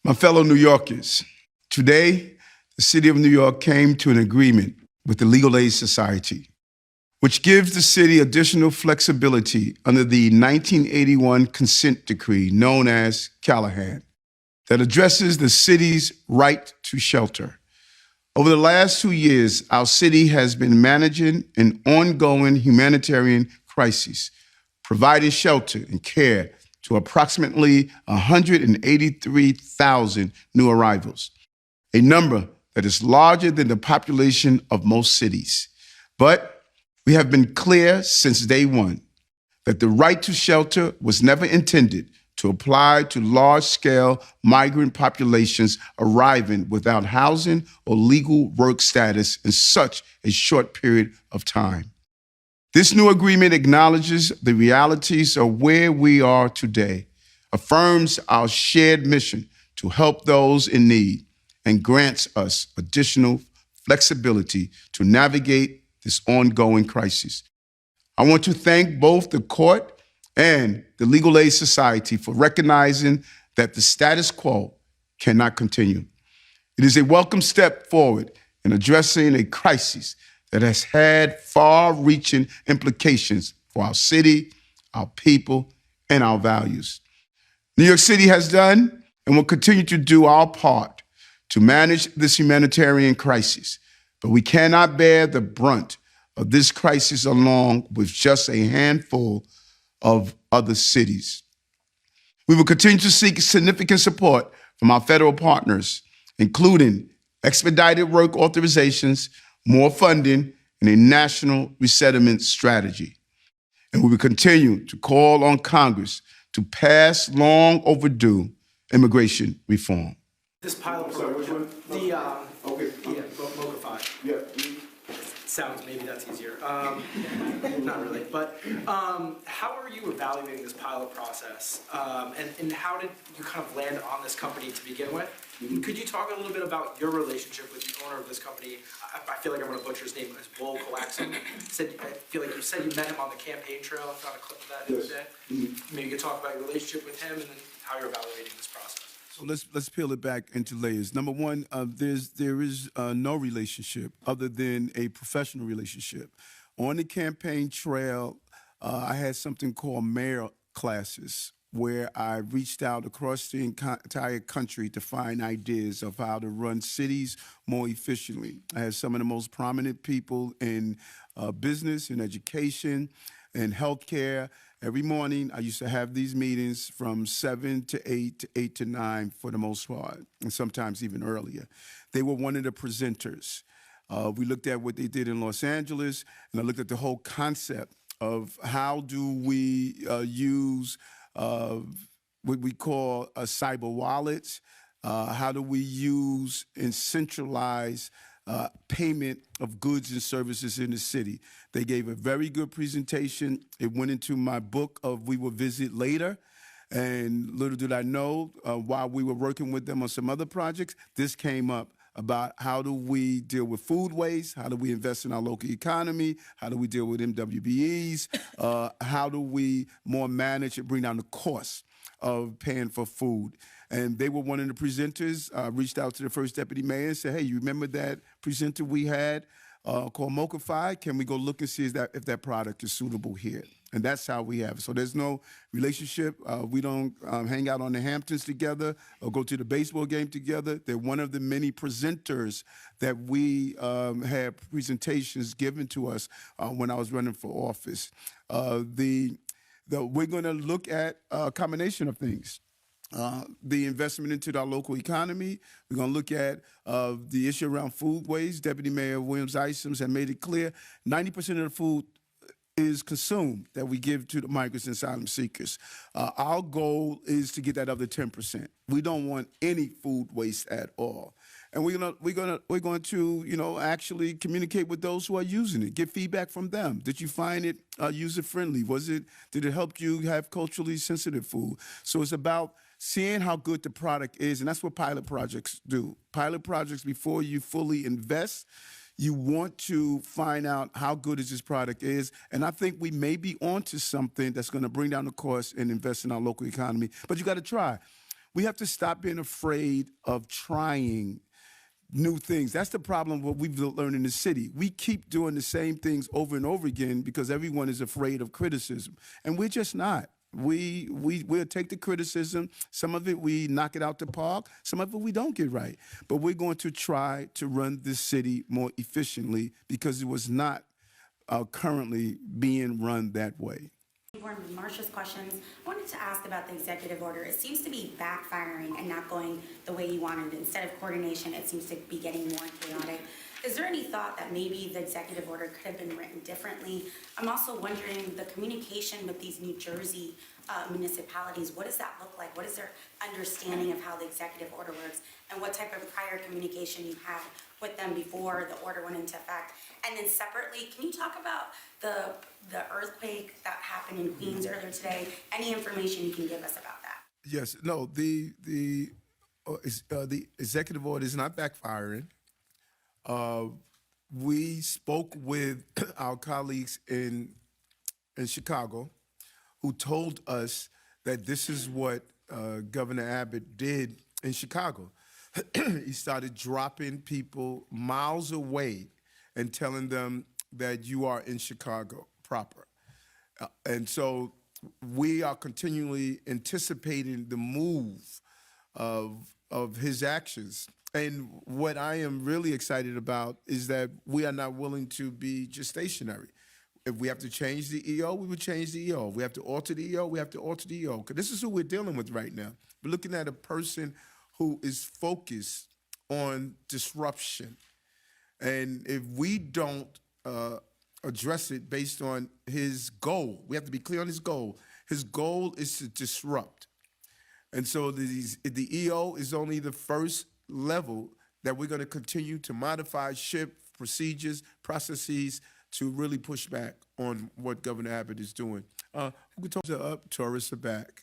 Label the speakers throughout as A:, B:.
A: My fellow New Yorkers, today, the City of New York came to an agreement with the Legal Aid Society, which gives the city additional flexibility under the 1981 consent decree known as Callahan that addresses the city's right to shelter. Over the last 2 years, our city has been managing an ongoing humanitarian crisis, providing shelter and care to approximately 183,000 new arrivals, a number that is larger than the population of most cities. But we have been clear since day one that the right to shelter was never intended to apply to large-scale migrant populations arriving without housing or legal work status in such a short period of time. This new agreement acknowledges the realities of where we are today, affirms our shared mission to help those in need, and grants us additional flexibility to navigate this ongoing crisis. I want to thank both the court and the Legal Aid Society for recognizing that the status quo cannot continue. It is a welcome step forward in addressing a crisis that has had far-reaching implications for our city, our people, and our values. New York City has done and will continue to do our part to manage this humanitarian crisis, but we cannot bear the brunt of this crisis along with just a handful of other cities. We will continue to seek significant support from our federal partners, including expedited work authorizations, more funding, and a national resettlement strategy. And we will continue to call on Congress to pass long overdue immigration reform.
B: This pilot program, Mocha 5.
A: Yeah.
B: Sounds, maybe that's easier. Not really, but how are you evaluating this pilot process? And how did you kind of land on this company to begin with? Could you talk a little bit about your relationship with the owner of this company? I feel like I'm going to butcher his name, it's Will Coaxum. I feel like you said you met him on the campaign trail. I found a clip of that the other day. Maybe you could talk about your relationship with him and then how you're evaluating this process.
A: So let's peel it back into layers. Number one, there is no relationship other than a professional relationship. On the campaign trail, I had something called mayor classes, where I reached out across the entire country to find ideas of how to run cities more efficiently. I had some of the most prominent people in business and education and healthcare. Every morning, I used to have these meetings from 7 to 8 to 8 to 9 for the most part, and sometimes even earlier. They were one of the presenters. We looked at what they did in Los Angeles, and I looked at the whole concept of how do we use what we call cyber wallets, how do we use and centralize payment of goods and services in the city. They gave a very good presentation. It went into my book of We Will Visit Later. And little did I know, while we were working with them on some other projects, this came up about how do we deal with food waste, how do we invest in our local economy, how do we deal with MWBEs, how do we more manage and bring down the cost of paying for food. And they were one of the presenters. Reached out to the first deputy mayor and said, hey, you remember that presenter we had called Mocha 5? Can we go look and see if that product is suitable here? And that's how we have it. So there's no relationship. We don't hang out on the Hamptons together or go to the baseball game together. They're one of the many presenters that we had presentations given to us when I was running for office. We're going to look at a combination of things. The investment into our local economy. We're going to look at the issue around food waste. Deputy Mayor Williams-Isoms had made it clear 90% of the food is consumed that we give to the migrants and asylum seekers. Our goal is to get that up to 10%. We don't want any food waste at all. And we're going to actually communicate with those who are using it, get feedback from them. Did you find it user friendly? Did it help you have culturally sensitive food? So it's about seeing how good the product is, and that's what pilot projects do. Pilot projects, before you fully invest, you want to find out how good this product is. And I think we may be onto something that's going to bring down the cost and invest in our local economy. But you got to try. We have to stop being afraid of trying new things. That's the problem what we've learned in the city. We keep doing the same things over and over again because everyone is afraid of criticism. And we're just not. We'll take the criticism. Some of it we knock it out the park. Some of it we don't get right. But we're going to try to run this city more efficiently because it was not currently being run that way.
C: One of Marsha's questions, I wanted to ask about the executive order. It seems to be backfiring and not going the way you wanted. Instead of coordination, it seems to be getting more chaotic. Is there any thought that maybe the executive order could have been written differently? I'm also wondering the communication with these New Jersey municipalities, what does that look like? What is their understanding of how the executive order works? And what type of prior communication you had with them before the order went into effect? And then separately, can you talk about the earthquake that happened in Queens earlier today? Any information you can give us about that?
A: Yes, no, the executive order is not backfiring. We spoke with our colleagues in Chicago who told us that this is what Governor Abbott did in Chicago. He started dropping people miles away and telling them that you are in Chicago proper. And so we are continually anticipating the move of his actions. And what I am really excited about is that we are not willing to be just stationary. If we have to change the EO, we would change the EO. If we have to alter the EO, we have to alter the EO. Because this is who we're dealing with right now. We're looking at a person who is focused on disruption. And if we don't address it based on his goal, we have to be clear on his goal. His goal is to disrupt. And so the EO is only the first level that we're going to continue to modify, shift procedures, processes to really push back on what Governor Abbott is doing. Tourists are up, tourists are back.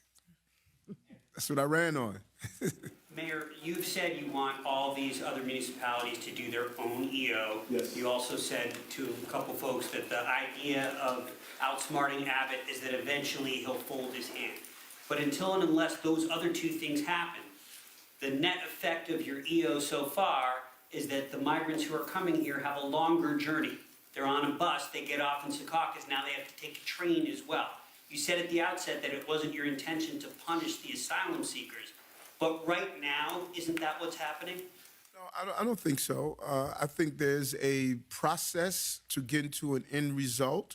A: That's what I ran on.
D: Mayor, you've said you want all these other municipalities to do their own EO.
A: Yes.
D: You also said to a couple folks that the idea of outsmarting Abbott is that eventually he'll fold his hand. But until and unless those other two things happen, the net effect of your EO so far is that the migrants who are coming here have a longer journey. They're on a bus, they get off in Secaucus, now they have to take a train as well. You said at the outset that it wasn't your intention to punish the asylum seekers, but right now, isn't that what's happening?
A: No, I don't think so. I think there's a process to get to an end result.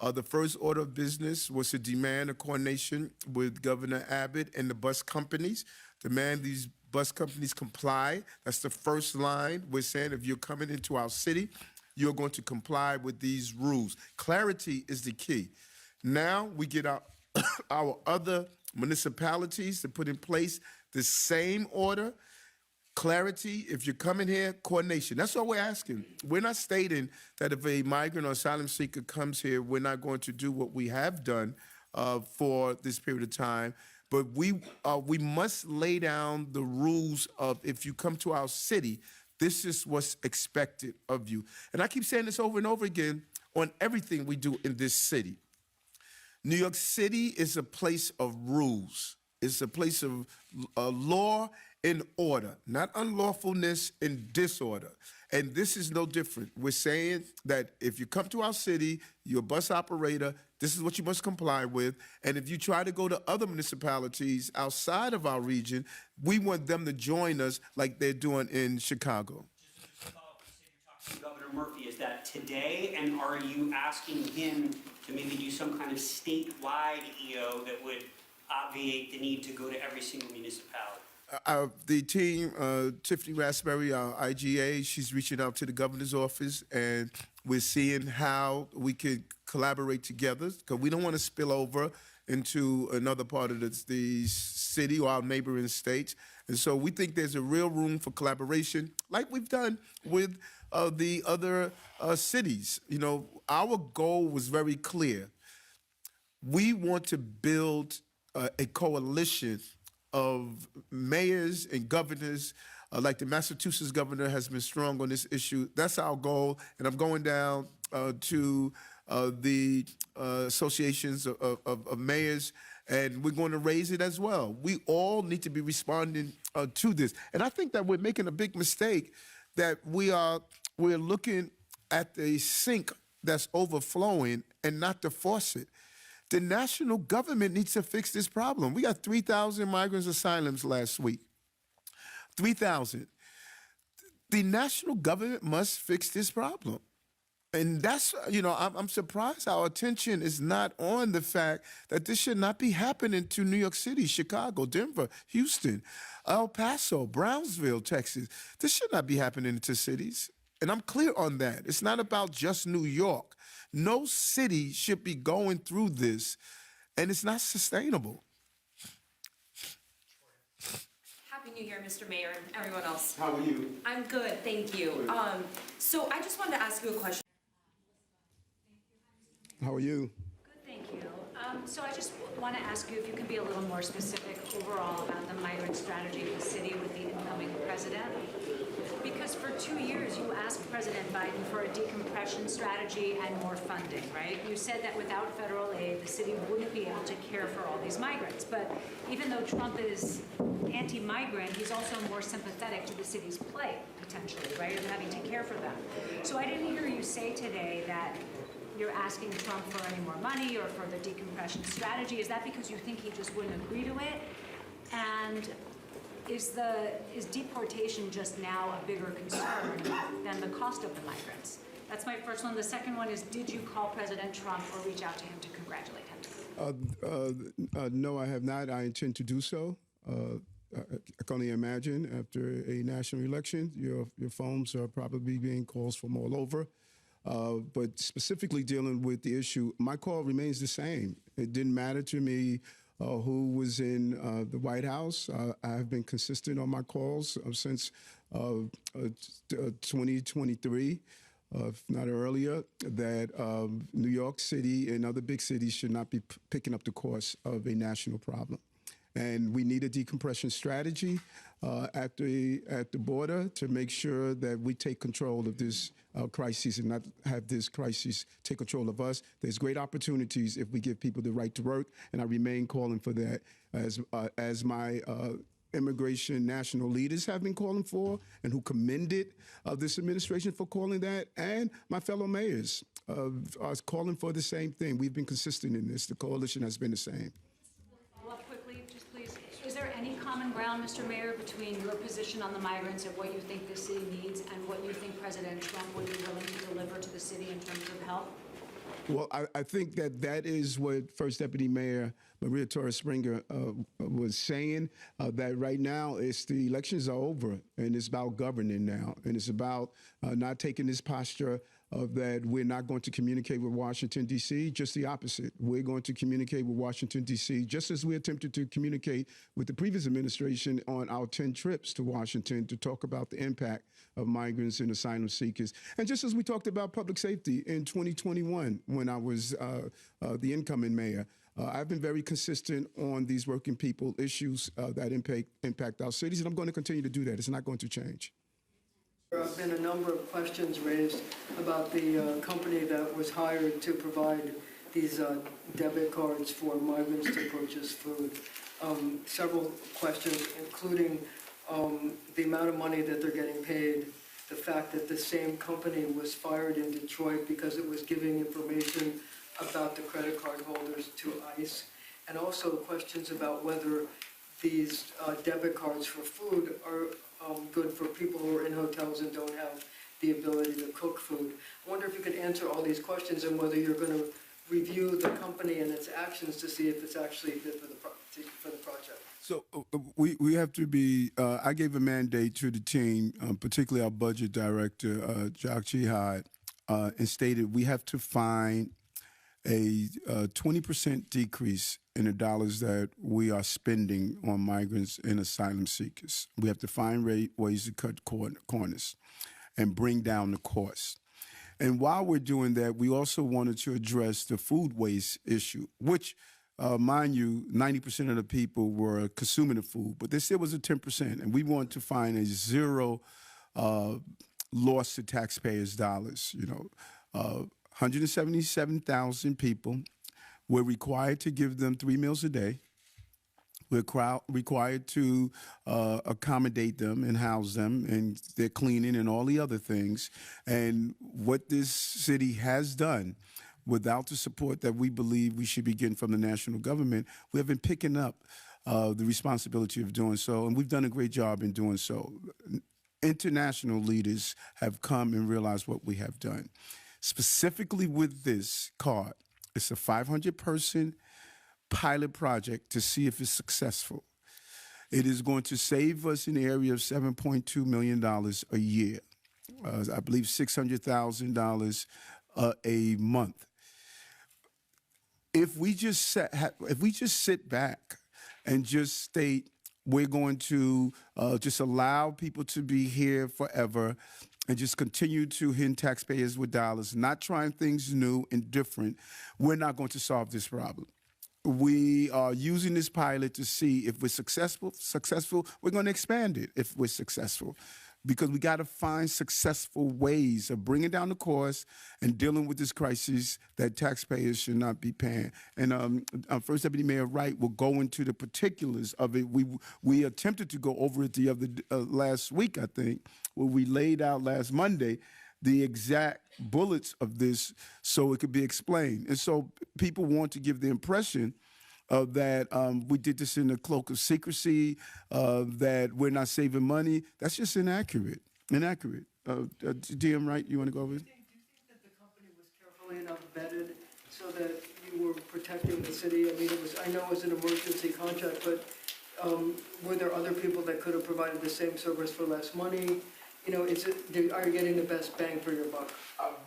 A: The first order of business was to demand a coordination with Governor Abbott and the bus companies, demand these bus companies comply. That's the first line. We're saying if you're coming into our city, you're going to comply with these rules. Clarity is the key. Now we get our other municipalities to put in place the same order. Clarity, if you're coming here, coordination. That's all we're asking. We're not stating that if a migrant or asylum seeker comes here, we're not going to do what we have done for this period of time. But we must lay down the rules of if you come to our city, this is what's expected of you. And I keep saying this over and over again on everything we do in this city. New York City is a place of rules. It's a place of law and order, not unlawfulness and disorder. And this is no different. We're saying that if you come to our city, you're a bus operator, this is what you must comply with. And if you try to go to other municipalities outside of our region, we want them to join us like they're doing in Chicago.
D: Just to follow up, you said you're talking to Governor Murphy. Is that today? And are you asking him to maybe do some kind of statewide EO that would obviate the need to go to every single municipality?
A: The team, Tiffany Raspberry, our IGA, she's reaching out to the governor's office, and we're seeing how we could collaborate together, because we don't want to spill over into another part of the city or our neighboring states. And so we think there's a real room for collaboration, like we've done with the other cities. You know, our goal was very clear. We want to build a coalition of mayors and governors, like the Massachusetts governor has been strong on this issue. That's our goal, and I'm going down to the associations of mayors and we're going to raise it as well. We all need to be responding to this. And I think that we're making a big mistake that we're looking at the sink that's overflowing and not the faucet. The national government needs to fix this problem. We got 3,000 migrants asylums last week. 3,000. The national government must fix this problem. And that's, I'm surprised our attention is not on the fact that this should not be happening to New York City, Chicago, Denver, Houston, El Paso, Brownsville, Texas. This should not be happening to cities. And I'm clear on that. It's not about just New York. No city should be going through this, and it's not sustainable.
E: Happy New Year, Mr. Mayor, and everyone else.
B: How are you?
E: I'm good, thank you. So I just wanted to ask you a question.
A: How are you?
F: Good, thank you. So I just want to ask you if you can be a little more specific overall about the migrant strategy of the city with the incoming president. Because for 2 years, you asked President Biden for a decompression strategy and more funding, right? You said that without federal aid, the city wouldn't be able to care for all these migrants. But even though Trump is anti-migrant, he's also more sympathetic to the city's plight, potentially, right, of having to care for them. So I didn't hear you say today that you're asking Trump for any more money or for the decompression strategy. Is that because you think he just wouldn't agree to it? And is deportation just now a bigger concern than the cost of the migrants? That's my first one. The second one is, did you call President Trump or reach out to him to congratulate him?
A: No, I have not. I intend to do so. I can only imagine after a national election, your phones are probably being calls from all over. But specifically dealing with the issue, my call remains the same. It didn't matter to me who was in the White House. I have been consistent on my calls since 2023, if not earlier, that New York City and other big cities should not be picking up the course of a national problem. And we need a decompression strategy at the border to make sure that we take control of this crisis and not have this crisis take control of us. There's great opportunities if we give people the right to work, and I remain calling for that as my immigration national leaders have been calling for and who commended this administration for calling that, and my fellow mayors are calling for the same thing. We've been consistent in this. The coalition has been the same.
F: Is there any common ground, Mr. Mayor, between your position on the migrants and what you think the city needs and what you think President Trump would be willing to deliver to the city in terms of help?
A: Well, I think that is what First Deputy Mayor Maria Torres Springer was saying, that right now the elections are over and it's about governing now. And it's about not taking this posture of that we're not going to communicate with Washington, D.C., just the opposite. We're going to communicate with Washington, D.C., just as we attempted to communicate with the previous administration on our 10 trips to Washington to talk about the impact of migrants and asylum seekers. And just as we talked about public safety in 2021 when I was the incoming mayor. I've been very consistent on these working people issues that impact our cities, and I'm going to continue to do that. It's not going to change.
G: There have been a number of questions raised about the company that was hired to provide these debit cards for migrants to purchase food. Several questions, including the amount of money that they're getting paid, the fact that the same company was fired in Detroit because it was giving information about the credit card holders to ICE, and also questions about whether these debit cards for food are good for people who are in hotels and don't have the ability to cook food. I wonder if you could answer all these questions and whether you're going to review the company and its actions to see if it's actually fit for the project.
A: So we have to be, I gave a mandate to the team, particularly our budget director, Jack Jihad, and stated we have to find a 20% decrease in the dollars that we are spending on migrants and asylum seekers. We have to find ways to cut corners and bring down the cost. And while we're doing that, we also wanted to address the food waste issue, which, mind you, 90% of the people were consuming the food, but there still was a 10%. And we want to find a zero loss to taxpayers' dollars. 177,000 people We're required to give them 3 meals a day. We're required to accommodate them and house them and their cleaning and all the other things. And what this city has done, without the support that we believe we should be getting from the national government, we have been picking up the responsibility of doing so, and we've done a great job in doing so. International leaders have come and realized what we have done. Specifically with this card, it's a 500-person pilot project to see if it's successful. It is going to save us in the area of $7.2 million a year. I believe $600,000 a month. If we just sit back and just state we're going to just allow people to be here forever and just continue to hit taxpayers with dollars, not trying things new and different, we're not going to solve this problem. We are using this pilot to see if we're successful, we're going to expand it if we're successful. Because we got to find successful ways of bringing down the cost and dealing with this crisis that taxpayers should not be paying. And First Deputy Mayor Wright will go into the particulars of it. We attempted to go over it the other last week, I think, where we laid out last Monday the exact bullets of this so it could be explained. And so people want to give the impression that we did this in the cloak of secrecy, that we're not saving money. That's just inaccurate. DM Wright, you want to go over it?
G: Do you think that the company was carefully enough vetted so that you were protecting the city? I mean, I know it was an emergency contract, but were there other people that could have provided the same service for less money? You know, are you getting the best bang for your buck?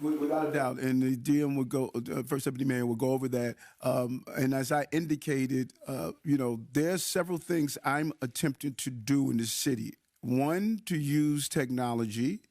A: Without a doubt, and the DM will go, First Deputy Mayor will go over that. And as I indicated, there's several things I'm attempting to do in this city. One, to use technology.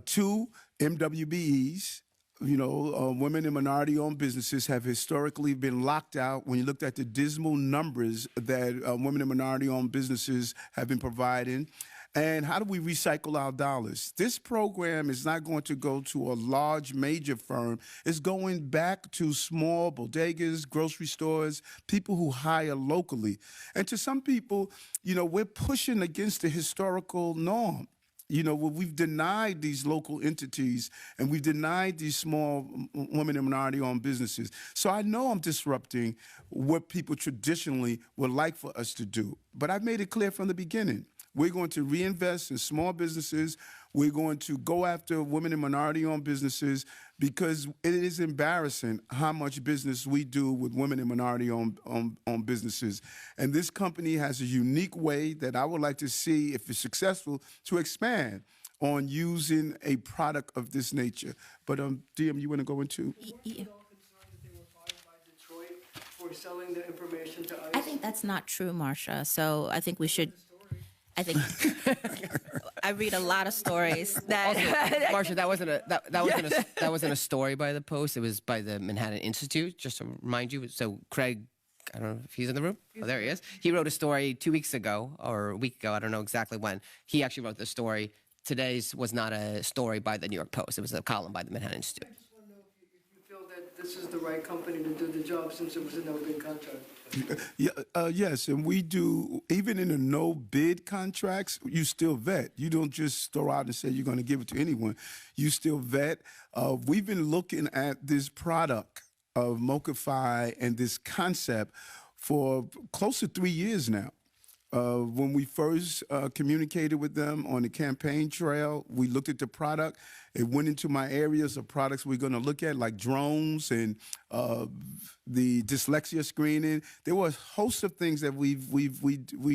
A: Two, MWBEs. Women and minority-owned businesses have historically been locked out. When you looked at the dismal numbers that women and minority-owned businesses have been providing. And how do we recycle our dollars? This program is not going to go to a large major firm. It's going back to small bodegas, grocery stores, people who hire locally. And to some people, we're pushing against the historical norm. We've denied these local entities and we've denied these small women and minority-owned businesses. So I know I'm disrupting what people traditionally would like for us to do. But I've made it clear from the beginning. We're going to reinvest in small businesses. We're going to go after women and minority-owned businesses because it is embarrassing how much business we do with women and minority-owned businesses. And this company has a unique way that I would like to see, if it's successful, to expand on using a product of this nature. But DM, you want to go into?
G: Were you all concerned that they were fined by Detroit for selling the information to ICE?
H: I think that's not true, Marcia. So I think we should. I read a lot of stories that.
I: Marcia, that wasn't a story by the Post. It was by the Manhattan Institute. Just to remind you. So Craig, I don't know if he's in the room. Oh, there he is. He wrote a story 2 weeks ago or a week ago. I don't know exactly when. He actually wrote the story. Today's was not a story by the New York Post. It was a column by the Manhattan Institute.
G: I just want to know if you feel that this is the right company to do the job since it was a no-bid contract.
A: Yes, and we do, even in the no-bid contracts, you still vet. You don't just throw out and say you're going to give it to anyone. You still vet. We've been looking at this product of Mochify and this concept for close to 3 years now. When we first communicated with them on the campaign trail, we looked at the product. It went into my areas of products we're going to look at, like drones and the dyslexia screening. There were a host of things that we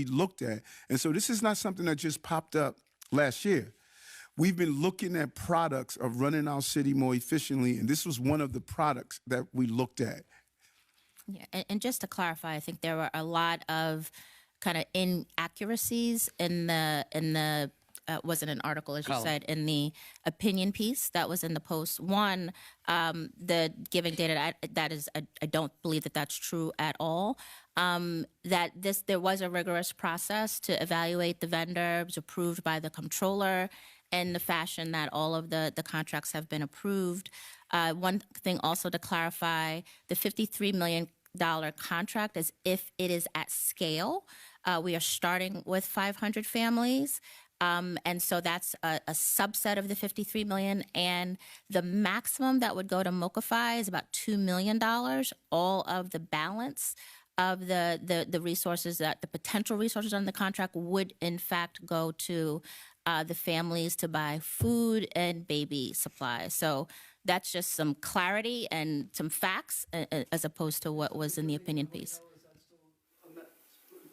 A: looked at. And so this is not something that just popped up last year. We've been looking at products of running our city more efficiently, and this was one of the products that we looked at.
H: Yeah, and just to clarify, I think there were a lot of kind of inaccuracies in the wasn't an article, as you said, in the opinion piece that was in the Post. One, the giving data, I don't believe that that's true at all. There was a rigorous process to evaluate the vendor. It was approved by the comptroller in the fashion that all of the contracts have been approved. One thing also to clarify, the $53 million contract is if it is at scale. We are starting with 500 families. And so that's a subset of the $53 million, and the maximum that would go to Mokify is about $2 million. All of the balance of the resources, that the potential resources on the contract, would in fact go to the families to buy food and baby supplies. So that's just some clarity and some facts as opposed to what was in the opinion piece.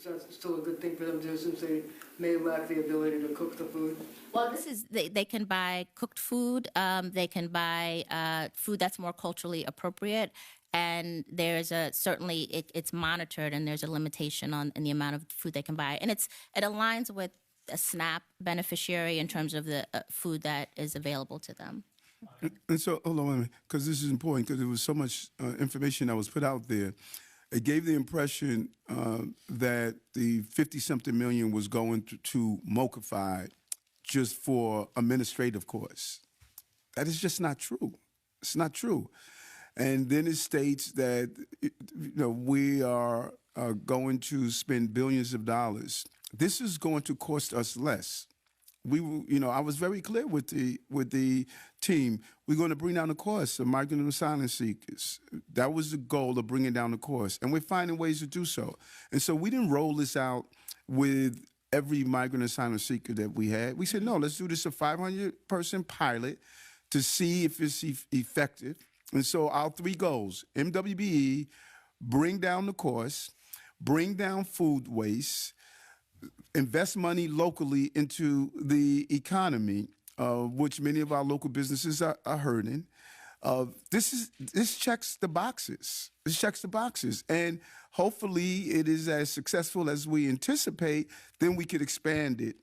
G: That's still a good thing for them to do, since they may lack the ability to cook the food.
H: Well, this is they can buy cooked food. They can buy food that's more culturally appropriate, and there's it's monitored, and there's a limitation in the amount of food they can buy, and it aligns with a SNAP beneficiary in terms of the food that is available to them.
A: And so, hold on a minute, because this is important, because there was so much information that was put out there. It gave the impression that the 50-something million was going to Mokify just for administrative costs. That is just not true. It's not true. And then it states that we are going to spend billions of dollars. This is going to cost us less. I was very clear with the team. We're going to bring down the cost of migrant and asylum seekers. That was the goal, of bringing down the cost, and we're finding ways to do so. And so we didn't roll this out with every migrant and asylum seeker that we had. We said, no, let's do this a 500-person pilot to see if it's effective. And so our three goals: MWBE, bring down the cost, bring down food waste, invest money locally into the economy, which many of our local businesses are hurting. This checks the boxes. This checks the boxes. And hopefully it is as successful as we anticipate. Then we could expand it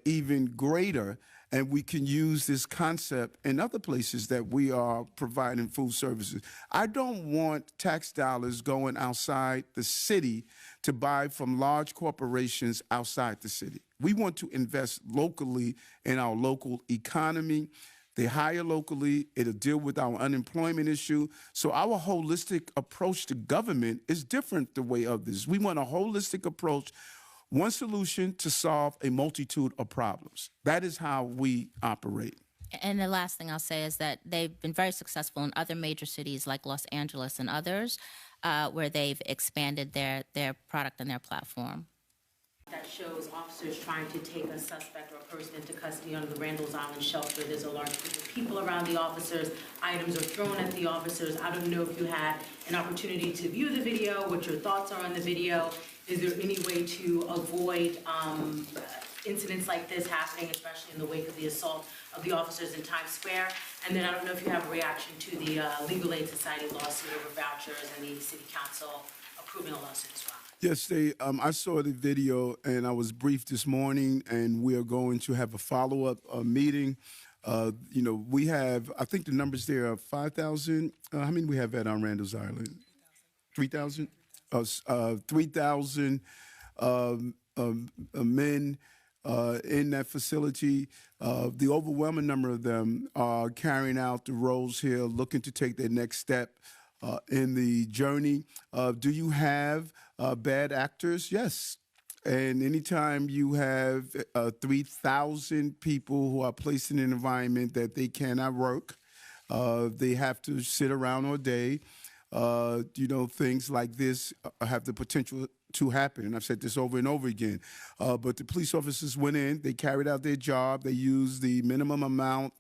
A: even greater, and we can use this concept in other places that we are providing food services. I don't want tax dollars going outside the city to buy from large corporations outside the city. We want to invest locally in our local economy. They hire locally. It'll deal with our unemployment issue. So our holistic approach to government is different the way others. We want a holistic approach, one solution to solve a multitude of problems. That is how we operate.
H: And the last thing I'll say is that they've been very successful in other major cities like Los Angeles and others, where they've expanded their product and their platform.
J: That shows officers trying to take a suspect or a person into custody under the Randall's Island shelter. There's a large group of people around the officers. Items are thrown at the officers. I don't know if you had an opportunity to view the video, what your thoughts are on the video. Is there any way to avoid incidents like this happening, especially in the wake of the assault of the officers in Times Square? And then I don't know if you have a reaction to the Legal Aid Society lawsuit over vouchers and the City Council approving a lawsuit as well.
A: Yes, I saw the video, and I was briefed this morning, and we are going to have a follow-up meeting. We have, I think the numbers there are 5,000. How many do we have at on Randall's Island? 3,000? 3,000 men in that facility. The overwhelming number of them are carrying out the roles here, looking to take their next step in the journey. Do you have bad actors? Yes. And anytime you have 3,000 people who are placed in an environment that they cannot work, they have to sit around all day, things like this have the potential to happen. And I've said this over and over again. But the police officers went in, they carried out their job, they used the minimum amount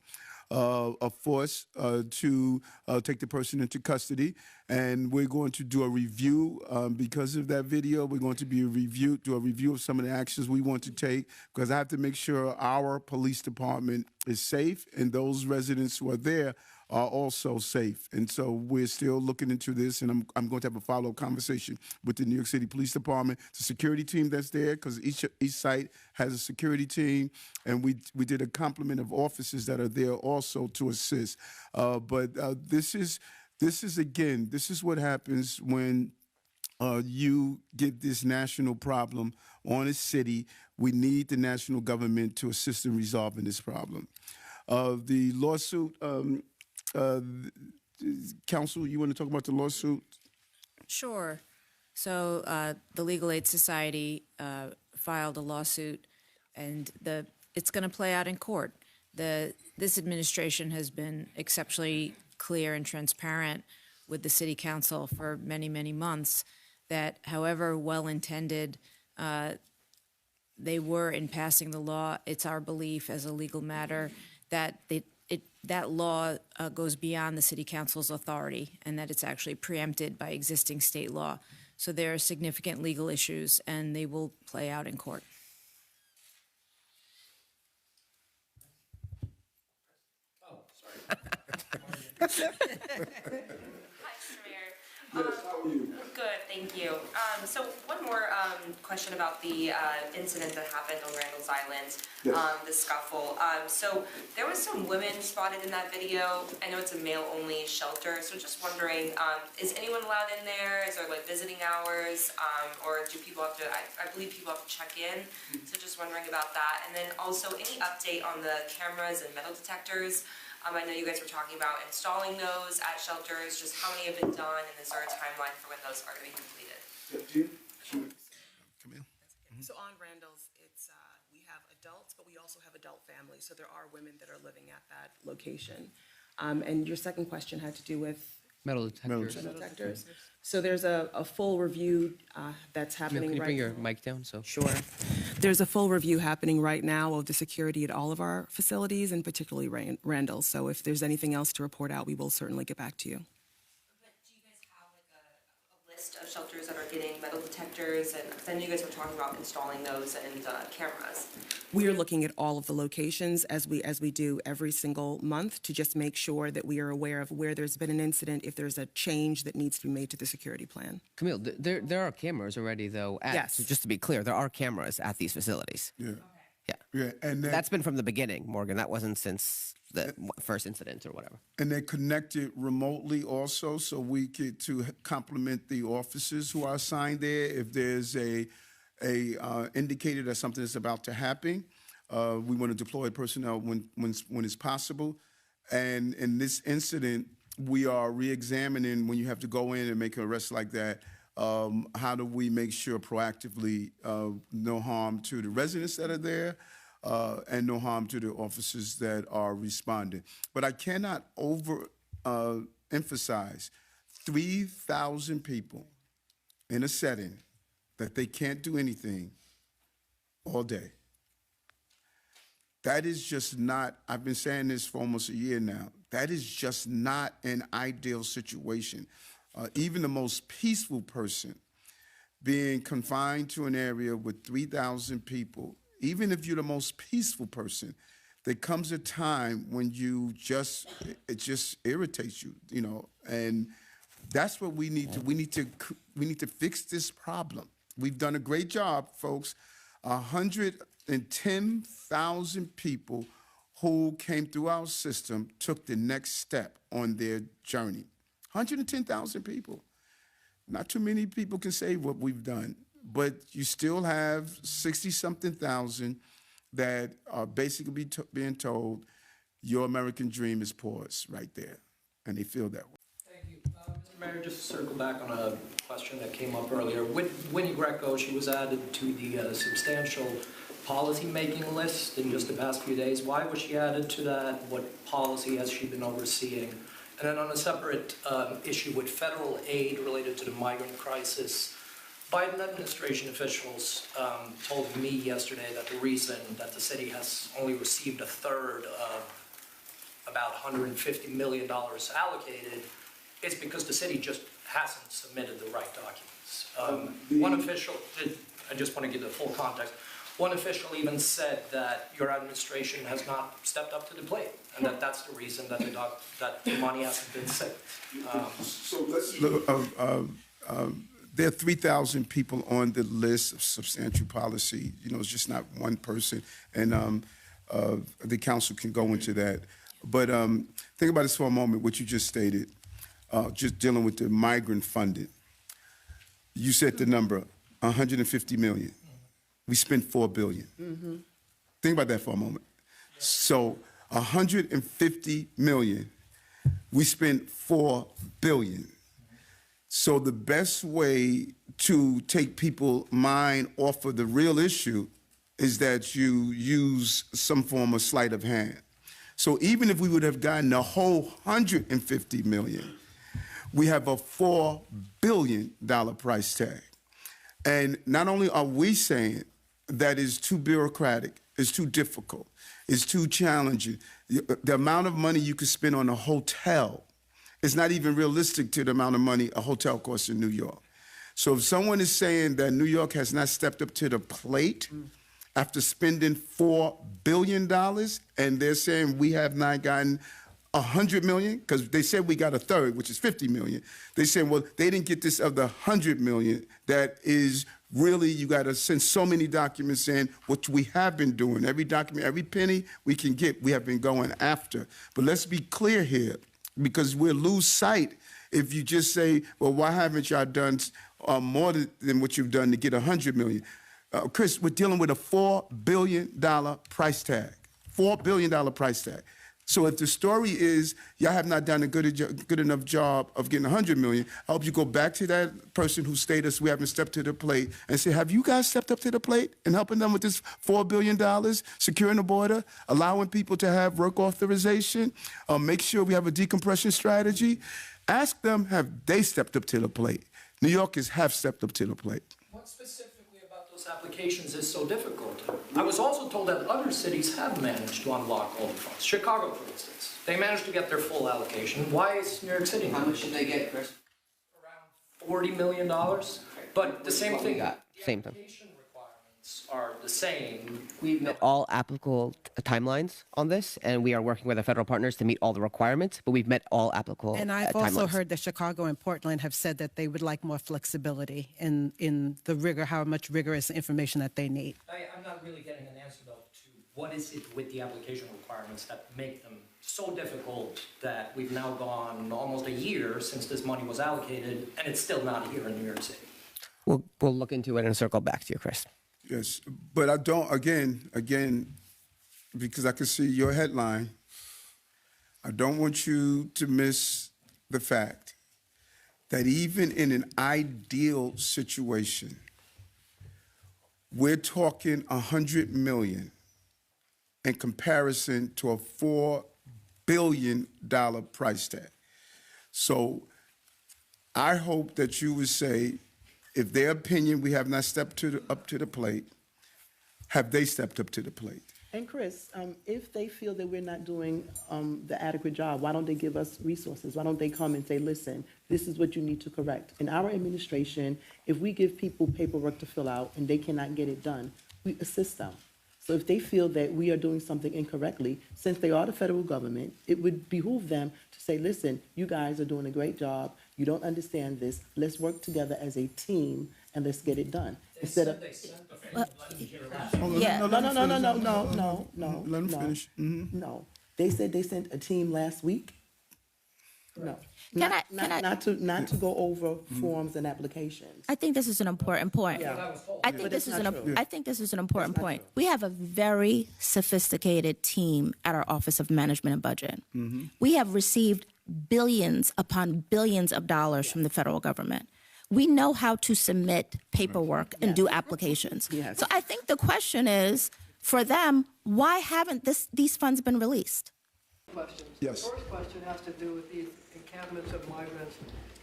A: of force to take the person into custody. And we're going to do a review because of that video. We're going to do a review of some of the actions we want to take, because I have to make sure our police department is safe and those residents who are there are also safe. And so we're still looking into this, and I'm going to have a follow-up conversation with the New York City Police Department, the security team that's there, because each site has a security team, and we did a complement of officers that are there also to assist. But this is what happens when you get this national problem on a city. We need the national government to assist in resolving this problem. The lawsuit Counsel, you want to talk about the lawsuit?
K: Sure. So the Legal Aid Society filed a lawsuit, and it's going to play out in court. This administration has been exceptionally clear and transparent with the City Council for many, many months that, however well-intended they were in passing the law, it's our belief as a legal matter that that law goes beyond the City Council's authority and that it's actually preempted by existing state law. So there are significant legal issues, and they will play out in court.
B: Oh, sorry.
L: Hi, Mr. Mayor.
A: Yes, how are you?
L: Good, thank you. So one more question about the incident that happened on Randall's Island,
A: Yes.
L: the scuffle. So there was some women spotted in that video. I know it's a male-only shelter, so just wondering, is anyone allowed in there? Is there like visiting hours? Or do people have to, I believe people have to check in. So just wondering about that. And then also any update on the cameras and metal detectors? I know you guys were talking about installing those at shelters, just how many have been done, and is there a timeline for when those are to be completed?
A: Camille?
M: So on Randall's, it's, we have adults, but we also have adult families, so there are women that are living at that location. And your second question had to do with
I: Metal detectors.
M: metal detectors. So there's a full review that's
I: Camille,
M: happening
I: can you
M: right
I: bring your mic down? So
M: Sure. There's a full review happening right now of the security at all of our facilities, and particularly Randall's. So if there's anything else to report out, we will certainly get back to you.
L: But do you guys have like a list of shelters that are getting metal detectors? And because I know you guys were talking about installing those and cameras.
M: We are looking at all of the locations as we do every single month to just make sure that we are aware of where there's been an incident, if there's a change that needs to be made to the security plan.
I: Camille, there are cameers already though.
M: Yes.
I: So just to be clear, there are cameras at these facilities.
A: Yeah.
I: Yeah.
A: Yeah, and
I: That's been from the beginning, Morgan. That wasn't since the first incident or whatever.
A: and they're connected remotely also, so we get to complement the officers who are assigned there. If there's a indicator that something is about to happen, we want to deploy personnel when it's possible. And in this incident, we are re-examining when you have to go in and make an arrest like that. How do we make sure proactively no harm to the residents that are there and no harm to the officers that are responding? But I cannot emphasize 3,000 people in a setting that they can't do anything all day. That is just not, I've been saying this for almost a year now, that is just not an ideal situation. Even the most peaceful person being confined to an area with 3,000 people, even if you're the most peaceful person, there comes a time when it just irritates you, you know, and that's what we need to, we need to fix this problem. We've done a great job, folks. 110,000 people who came through our system took the next step on their journey. 110,000 people. Not too many people can say what we've done, but you still have 60-something thousand that are basically being told your American dream is paused right there, and they feel that way.
N: Thank you. Mr. Mayor, just to circle back on a question that came up earlier. With Winnie Greco, she was added to the substantial policy-making list in just the past few days. Why was she added to that? What policy has she been overseeing? And then on a separate issue with federal aid related to the migrant crisis, Biden administration officials told me yesterday that the reason that the city has only received a third of about $150 million allocated is because the city just hasn't submitted the right documents. One official, I just want to give the full context, one official even said that your administration has not stepped up to the plate, and that's the reason that the money hasn't been sent.
A: So let's look. There are 3,000 people on the list of substantial policy. You know, it's just not one person, and the council can go into that. But think about this for a moment. What you just stated, just dealing with the migrant funding. You said the number, 150 million. We spent $4 billion. Mm-hmm. Think about that for a moment. So 150 million We spent $4 billion. So the best way to take people's mind off of the real issue is that you use some form of sleight of hand. So even if we would have gotten the whole $150 million, we have a $4 billion price tag. And not only are we saying that is too bureaucratic, it's too difficult, it's too challenging. The amount of money you could spend on a hotel is not even realistic to the amount of money a hotel costs in New York. So if someone is saying that New York has not stepped up to the plate after spending $4 billion, and they're saying we have not gotten $100 million, because they said we got a third, which is $50 million. They said, well, they didn't get this other $100 million. That is really, you got to send so many documents in, which we have been doing. Every document, every penny we can get, we have been going after. But let's be clear here, because we'll lose sight if you just say, well, why haven't y'all done more than what you've done to get $100 million? Chris, we're dealing with a $4 billion price tag. $4 billion price tag. So if the story is y'all have not done a good enough job of getting $100 million, I hope you go back to that person who stated us we haven't stepped to the plate and say, have you guys stepped up to the plate in helping them with this $4 billion, securing the border, allowing people to have work authorization, make sure we have a decompression strategy? Ask them, have they stepped up to the plate? New Yorkers have stepped up to the plate.
N: What specifically about those applications is so difficult? I was also told that other cities have managed to unlock all the funds. Chicago, for instance, they managed to get their full allocation. Why is New York City?
I: How much did they get, Chris?
N: Around $40 million. But the same thing.
I: Same thing.
N: Application requirements are the same.
I: We've met all applicable timelines on this, and we are working with our federal partners to meet all the requirements, but we've met all applicable
O: And I've also
I: timelines.
O: heard that Chicago and Portland have said that they would like more flexibility in the rigor, how much rigorous information that they need.
N: I'm not really getting an answer, though, to what is it with the application requirements that make them so difficult that we've now gone almost a year since this money was allocated, and it's still not here in New York City.
I: We'll look into it and circle back to you, Chris.
A: Yes, but I don't, again, because I can see your headline, I don't want you to miss the fact that even in an ideal situation, we're talking $100 million in comparison to a $4 billion price tag. So I hope that you would say, if their opinion, we have not stepped up to the plate, have they stepped up to the plate?
P: And Chris, if they feel that we're not doing the adequate job, why don't they give us resources? Why don't they come and say, listen, this is what you need to correct? In our administration, if we give people paperwork to fill out and they cannot get it done, we assist them. So if they feel that we are doing something incorrectly, since they are the federal government, it would behoove them to say, listen, you guys are doing a great job. You don't understand this. Let's work together as a team and let's get it done. Instead of
H: Yeah.
P: no.
A: Let him finish. Mm-hmm.
P: No, they said they sent a team last week. No, not to go over forms and applications.
H: I think this is an important point.
P: Yeah.
H: I think
P: But
H: this
P: it's
H: is
P: not
H: an
P: true.
H: I think this is an important point. We have a very sophisticated team at our Office of Management and Budget. We have received billions upon billions of dollars from the federal government. We know how to submit paperwork and do applications.
P: Yes.
H: So I think the question is, for them, why haven't these funds been released?
G: Questions.
A: Yes.
G: The first question has to do with these encampments of migrants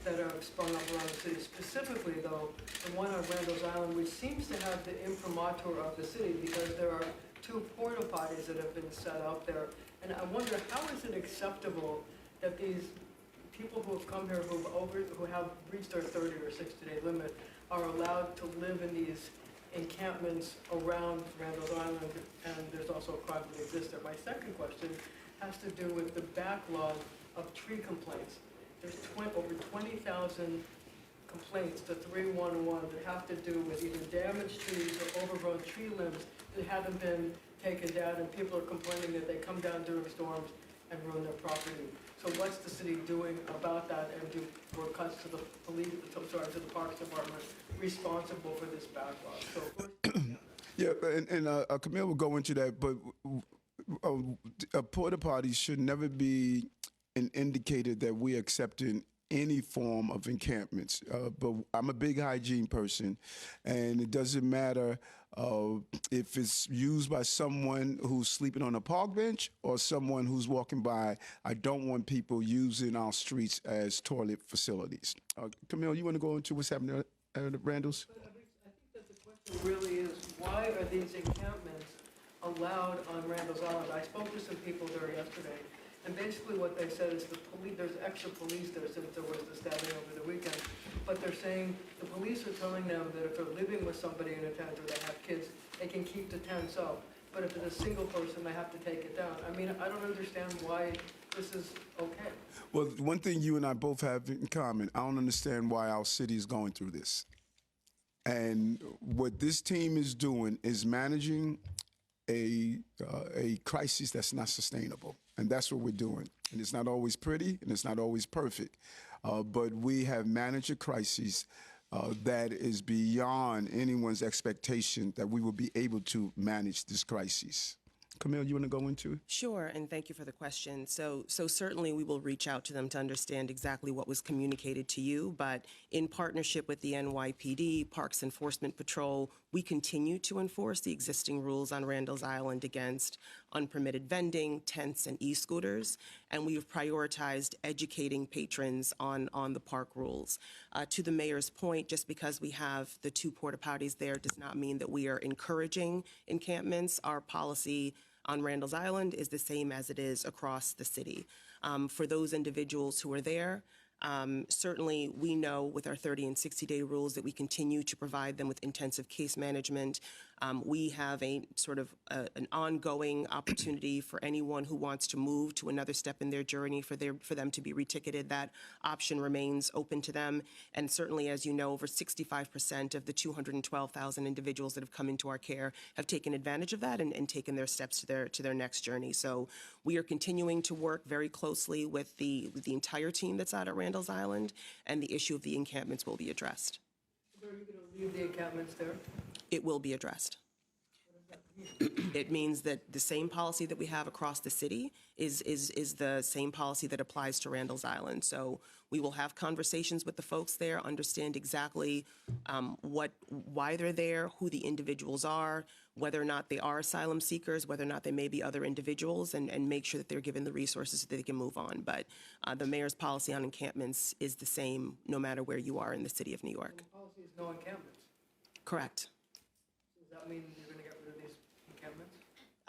G: that are sprung up around the city. Specifically, though, the one on Randall's Island, which seems to have the imprimatur of the city because there are 2 porta potties that have been set up there. And I wonder, how is it acceptable that these people who have come here who have reached their 30 or 60-day limit are allowed to live in these encampments around Randall's Island, and there's also a crime that exists there. My second question has to do with the backlog of tree complaints. There's over 20,000 complaints to 311 that have to do with either damaged trees or overgrown tree limbs that haven't been taken down, and people are complaining that they come down during storms and ruin their property. So what's the city doing about that, and were cuts to the to the Parks Department responsible for this backlog? So
A: Yeah, and Camille will go into that, but porta potties should never be an indicator that we're accepting any form of encampments. But I'm a big hygiene person, and it doesn't matter if it's used by someone who's sleeping on a park bench or someone who's walking by. I don't want people using our streets as toilet facilities. Camille, you want to go into what's happening at Randall's?
G: I think that the question really is, why are these encampments allowed on Randall's Island? I spoke to some people there yesterday, and basically what they said is there's extra police there since there was the stabbing over the weekend. But they're saying the police are telling them that if they're living with somebody in a tent or they have kids, they can keep the tents up. But if it's a single person, they have to take it down. I mean, I don't understand why this is okay.
A: Well, one thing you and I both have in common, I don't understand why our city is going through this. And what this team is doing is managing a crisis that's not sustainable. And that's what we're doing. And it's not always pretty, and it's not always perfect. But we have managed a crisis that is beyond anyone's expectation that we will be able to manage this crisis. Camille, you want to go into it?
M: Sure, and thank you for the question. So certainly we will reach out to them to understand exactly what was communicated to you, but in partnership with the NYPD, Parks Enforcement Patrol, we continue to enforce the existing rules on Randall's Island against unpermitted vending, tents, and e-scooters, and we have prioritized educating patrons on the park rules. To the mayor's point, just because we have the 2 porta potties there does not mean that we are encouraging encampments. Our policy on Randall's Island is the same as it is across the city. For those individuals who are there, certainly we know with our 30 and 60-day rules that we continue to provide them with intensive case management. We have a sort of an ongoing opportunity for anyone who wants to move to another step in their journey for them to be reticketed. That option remains open to them. And certainly, as you know, over 65% of the 212,000 individuals that have come into our care have taken advantage of that and taken their steps to their next journey. So we are continuing to work very closely with the entire team that's out at Randall's Island, and the issue of the encampments will be addressed.
G: Are you going to leave the encampments there?
M: It will be addressed. It means that the same policy that we have across the city is the same policy that applies to Randall's Island. So we will have conversations with the folks there, understand exactly why they're there, who the individuals are, whether or not they are asylum seekers, whether or not they may be other individuals, and make sure that they're given the resources so that they can move on. But the mayor's policy on encampments is the same no matter where you are in the city of New York.
G: The policy is no encampments.
M: Correct.
G: Does that mean you're going to get rid of these encampments?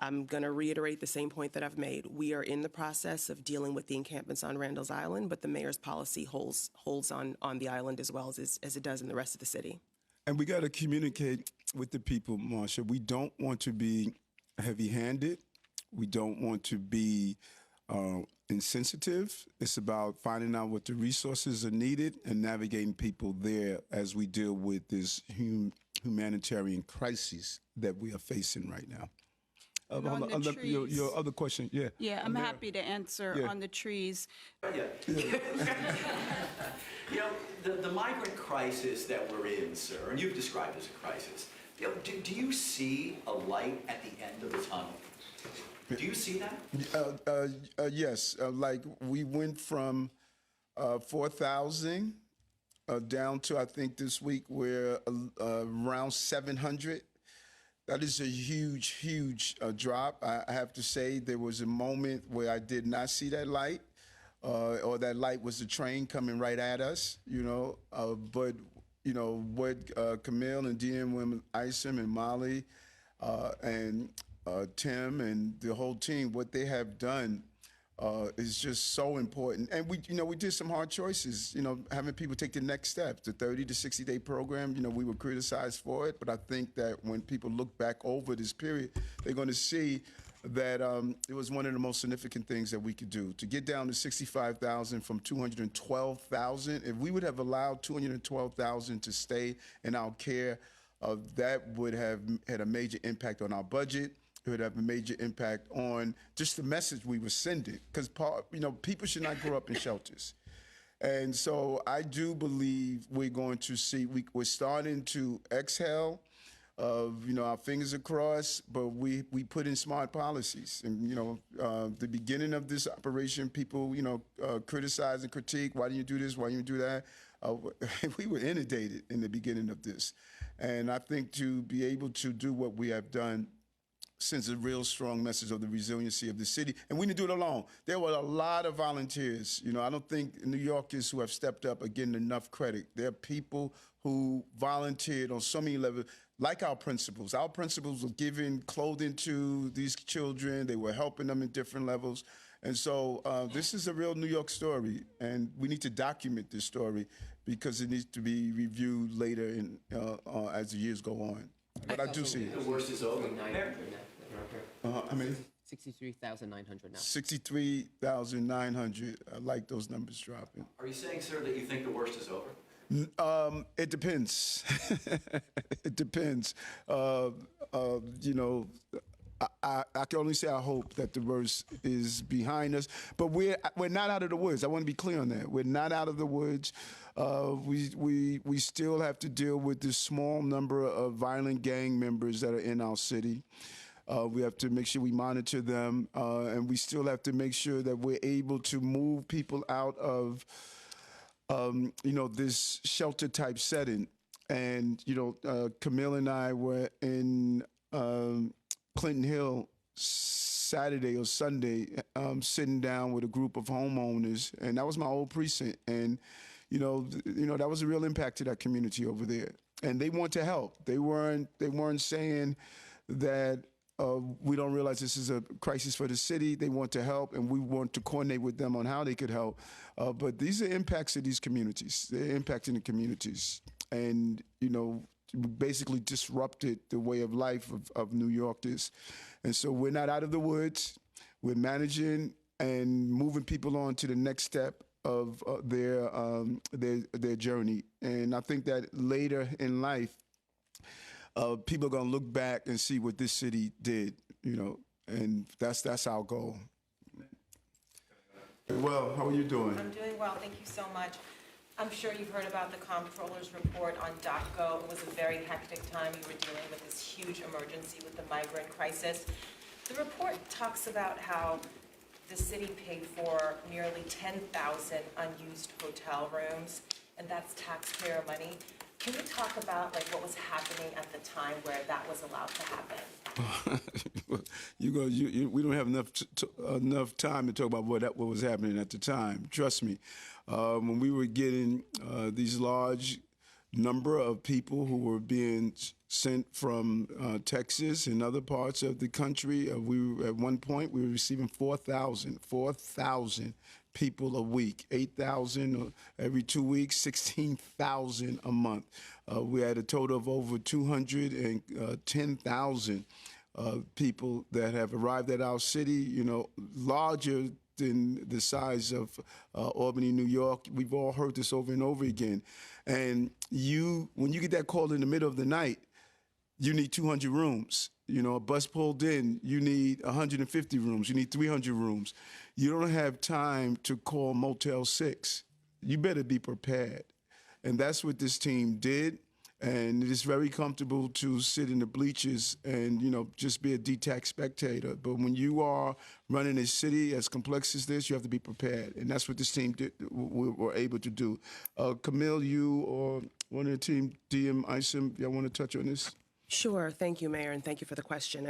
M: I'm going to reiterate the same point that I've made. We are in the process of dealing with the encampments on Randall's Island, but the mayor's policy holds on the island as well as it does in the rest of the city.
A: And we got to communicate with the people, Marsha. We don't want to be heavy-handed. We don't want to be insensitive. It's about finding out what the resources are needed and navigating people there as we deal with this humanitarian crisis that we are facing right now. Your other question, yeah.
Q: Yeah, I'm happy to answer on the trees.
R: You know, the migrant crisis that we're in, sir, and you've described as a crisis, you know, do you see a light at the end of the tunnel? Do you see that?
A: Yes, like we went from 4,000 down to, I think this week we're around 700. That is a huge drop. I have to say there was a moment where I did not see that light, or that light was the train coming right at us, you know. But, you know, what Camille and DM women, Isom and Molly and Tim and the whole team, what they have done is just so important. And we did some hard choices, having people take the next step. The 30 to 60-day program, we were criticized for it, but I think that when people look back over this period, they're going to see that it was one of the most significant things that we could do. To get down to 65,000 from 212,000, if we would have allowed 212,000 to stay in our care, that would have had a major impact on our budget. It would have a major impact on just the message we were sending, because people should not grow up in shelters. And so I do believe we're going to see, we're starting to exhale our fingers are crossed, but we put in smart policies. And, the beginning of this operation, people, criticize and critique, why do you do this, why do you do that? We were inundated in the beginning of this. And I think to be able to do what we have done sends a real strong message of the resiliency of the city. And we didn't do it alone. There were a lot of volunteers. I don't think New Yorkers who have stepped up are getting enough credit. There are people who volunteered on so many levels, like our principals. Our principals were giving clothing to these children. They were helping them in different levels. And so this is a real New York story, and we need to document this story because it needs to be reviewed later as the years go on. But I do see it.
R: The worst is over.
A: How many?
I: 63,900 now.
A: 63,900. I like those numbers dropping.
R: Are you saying, sir, that you think the worst is over?
A: It depends. It depends. I can only say I hope that the worst is behind us, but we're not out of the woods. I want to be clear on that. We're not out of the woods. We still have to deal with this small number of violent gang members that are in our city. We have to make sure we monitor them, and we still have to make sure that we're able to move people out of this shelter type setting. And Camille and I were in Clinton Hill Saturday or Sunday, sitting down with a group of homeowners, and that was my old precinct. And that was a real impact to that community over there. And they want to help. They weren't saying that we don't realize this is a crisis for the city. They want to help, and we want to coordinate with them on how they could help. But these are impacts of these communities. They're impacting the communities, and basically disrupted the way of life of New Yorkers. And so we're not out of the woods. We're managing and moving people on to the next step of their journey. And I think that later in life, people are going to look back and see what this city did, and that's our goal. Well, how are you doing?
S: I'm doing well, thank you so much. I'm sure you've heard about the comptroller's report on DocGo. It was a very hectic time. You were dealing with this huge emergency with the migrant crisis. The report talks about how the city paid for nearly 10,000 unused hotel rooms, and that's taxpayer money. Can you talk about what was happening at the time where that was allowed to happen?
A: We don't have enough time to talk about what was happening at the time. Trust me. When we were getting these large number of people who were being sent from Texas and other parts of the country, at one point we were receiving 4,000 people a week, 8,000 every 2 weeks, 16,000 a month. We had a total of over 210,000 people that have arrived at our city, larger than the size of Albany, New York. We've all heard this over and over again. And when you get that call in the middle of the night, you need 200 rooms. A bus pulled in, you need 150 rooms, you need 300 rooms. You don't have time to call Motel 6. You better be prepared. And that's what this team did. And it is very comfortable to sit in the bleachers and, just be a detached spectator. But when you are running a city as complex as this, you have to be prepared. And that's what this team were able to do. Camille, you or one of the team, DM Isom, y'all want to touch on this?
M: Sure. Thank you, Mayor, and thank you for the question.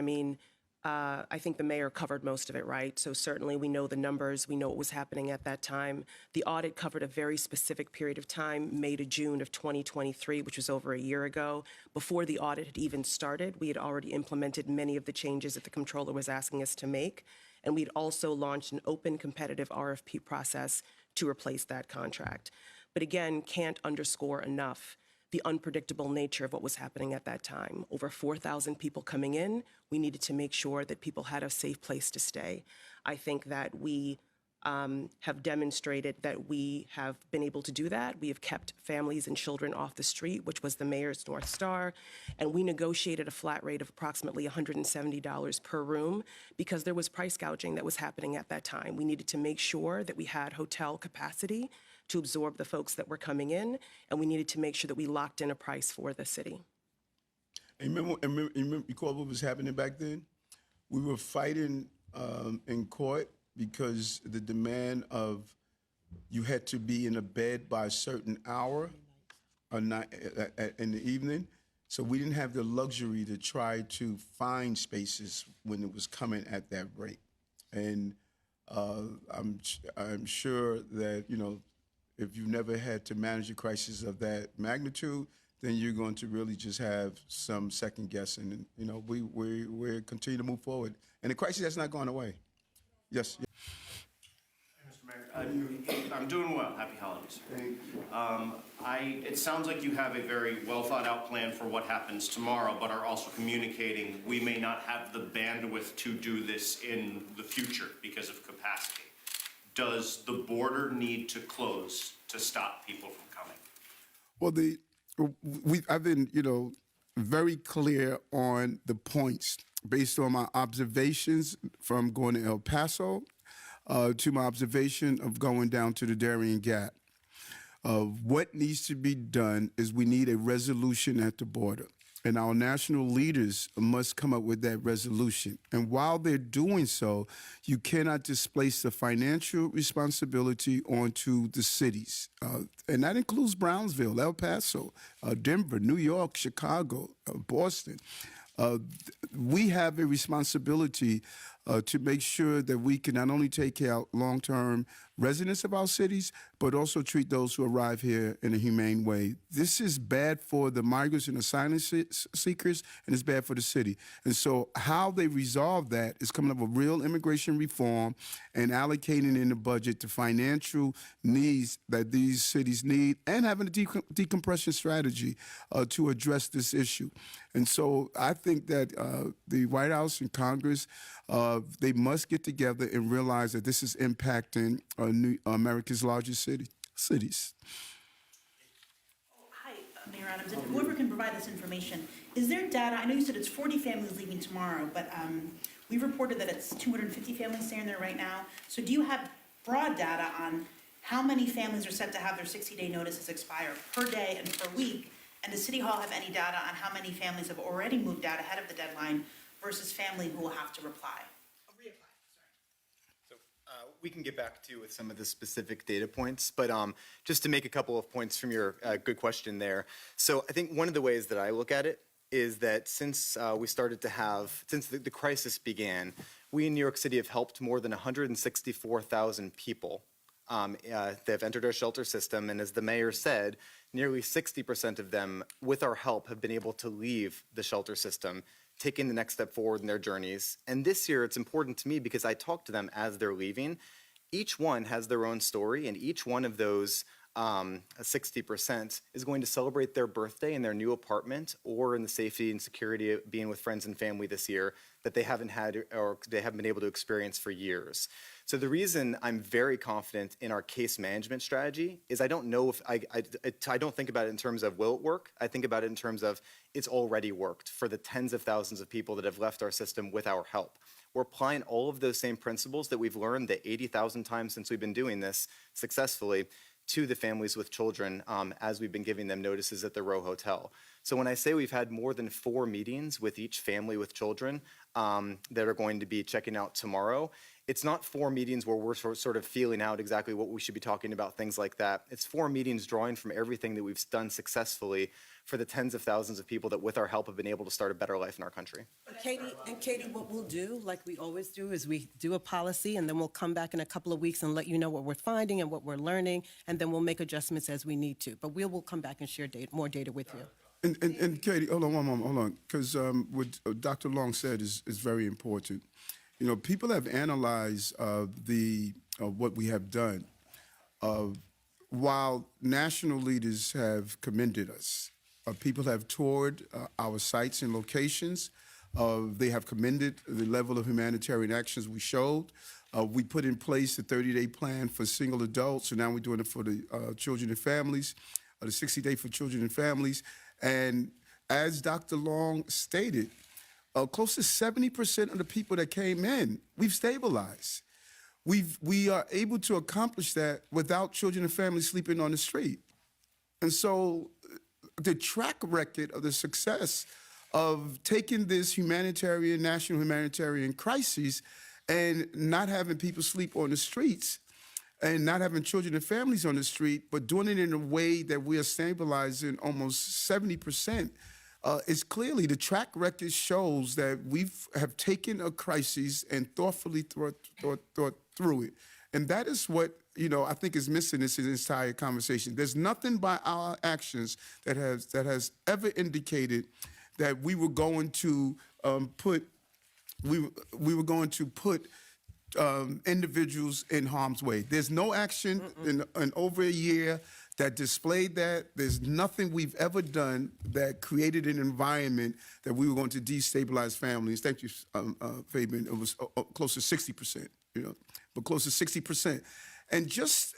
M: I think the mayor covered most of it, right? So certainly we know the numbers, we know what was happening at that time. The audit covered a very specific period of time, May to June of 2023, which was over a year ago. Before the audit had even started, we had already implemented many of the changes that the comptroller was asking us to make. And we'd also launched an open competitive RFP process to replace that contract. But again, can't underscore enough the unpredictable nature of what was happening at that time. Over 4,000 people coming in, we needed to make sure that people had a safe place to stay. I think that we have demonstrated that we have been able to do that. We have kept families and children off the street, which was the mayor's North Star, and we negotiated a flat rate of approximately $170 per room because there was price gouging that was happening at that time. We needed to make sure that we had hotel capacity to absorb the folks that were coming in, and we needed to make sure that we locked in a price for the city.
A: And you recall what was happening back then? We were fighting in court because the demand of you had to be in a bed by a certain hour or night, in the evening. So we didn't have the luxury to try to find spaces when it was coming at that rate. And I'm sure that, you know, if you've never had to manage a crisis of that magnitude, then you're going to really just have some second guessing. And, you know, we're continue to move forward. And the crisis has not gone away. Yes.
T: Mr. Mayor, I'm doing well. Happy holidays.
A: Thank you.
T: It sounds like you have a very well thought out plan for what happens tomorrow, but are also communicating we may not have the bandwidth to do this in the future because of capacity. Does the border need to close to stop people from coming?
A: Well, I've been, you know, very clear on the points based on my observations from going to El Paso to my observation of going down to the Darien Gap. What needs to be done is we need a resolution at the border. And our national leaders must come up with that resolution. And while they're doing so, you cannot displace the financial responsibility onto the cities. And that includes Brownsville, El Paso, Denver, New York, Chicago, Boston. We have a responsibility to make sure that we can not only take care of long-term residents of our cities, but also treat those who arrive here in a humane way. This is bad for the migrants and asylum seekers, and it's bad for the city. And so how they resolve that is coming up with real immigration reform and allocating in the budget the financial needs that these cities need, and having a decompression strategy to address this issue. And so I think that the White House and Congress, they must get together and realize that this is impacting America's largest cities.
U: Hi, Mayor Adams. If whoever can provide this information, is there data? I know you said it's 40 families leaving tomorrow, but we've reported that it's 250 families staying there right now. So do you have broad data on how many families are set to have their 60-day notices expire per day and per week? And does City Hall have any data on how many families have already moved out ahead of the deadline versus family who will have to reply?
V: We can get back to you with some of the specific data points, but just to make a couple of points from your good question there. So I think one of the ways that I look at it is that since we started to have, since the crisis began, we in New York City have helped more than 164,000 people that have entered our shelter system. And as the mayor said, nearly 60% of them, with our help, have been able to leave the shelter system, taking the next step forward in their journeys. And this year, it's important to me because I talk to them as they're leaving. Each one has their own story, and each one of those 60% is going to celebrate their birthday in their new apartment or in the safety and security of being with friends and family this year that they haven't had or they haven't been able to experience for years. So the reason I'm very confident in our case management strategy is I don't know if I don't think about it in terms of will it work. I think about it in terms of it's already worked for the tens of thousands of people that have left our system with our help. We're applying all of those same principles that we've learned the 80,000 times since we've been doing this successfully to the families with children as we've been giving them notices at the Row Hotel. So when I say we've had more than 4 meetings with each family with children that are going to be checking out tomorrow, it's not 4 meetings where we're sort of feeling out exactly what we should be talking about, things like that. It's 4 meetings drawing from everything that we've done successfully for the tens of thousands of people that with our help have been able to start a better life in our country.
P: Katie, what we'll do, like we always do, is we do a policy and then we'll come back in a couple of weeks and let you know what we're finding and what we're learning, and then we'll make adjustments as we need to. But we will come back and share more data with you.
A: And Katie, hold on, because what Dr. Long said is very important. You know, people have analyzed what we have done. While national leaders have commended us, people have toured our sites and locations. They have commended the level of humanitarian actions we showed. We put in place the 30-day plan for single adults, so now we're doing it for the children and families, the 60-day for children and families. And as Dr. Long stated, close to 70% of the people that came in, we've stabilized. We are able to accomplish that without children and families sleeping on the street. And so the track record of the success of taking this national humanitarian crisis and not having people sleep on the streets and not having children and families on the street, but doing it in a way that we are stabilizing almost 70%. It's clearly the track record shows that we have taken a crisis and thoughtfully thought through it. And that is what, I think is missing in this entire conversation. There's nothing by our actions that has ever indicated that we were going to put individuals in harm's way. There's no action in over a year that displayed that. There's nothing we've ever done that created an environment that we were going to destabilize families. Thank you, Fabian. It was close to 60%, but close to 60%. And just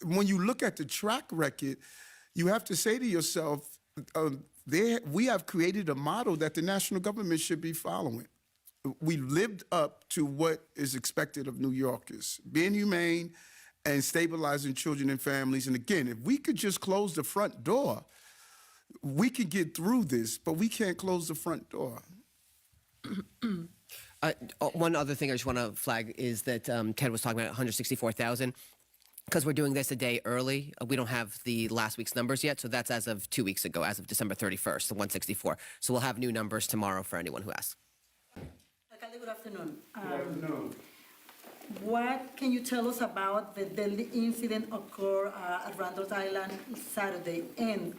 A: when you look at the track record, you have to say to yourself, we have created a model that the national government should be following. We lived up to what is expected of New Yorkers, being humane and stabilizing children and families. And again, if we could just close the front door, we could get through this, but we can't close the front door.
I: One other thing I just want to flag is that Ted was talking about 164,000. Because we're doing this a day early, we don't have the last week's numbers yet, so that's as of 2 weeks ago, as of December 31st, the 164. So we'll have new numbers tomorrow for anyone who asks.
C: Good afternoon. What can you tell us about the deadly incident occurred at Randall's Island Saturday? And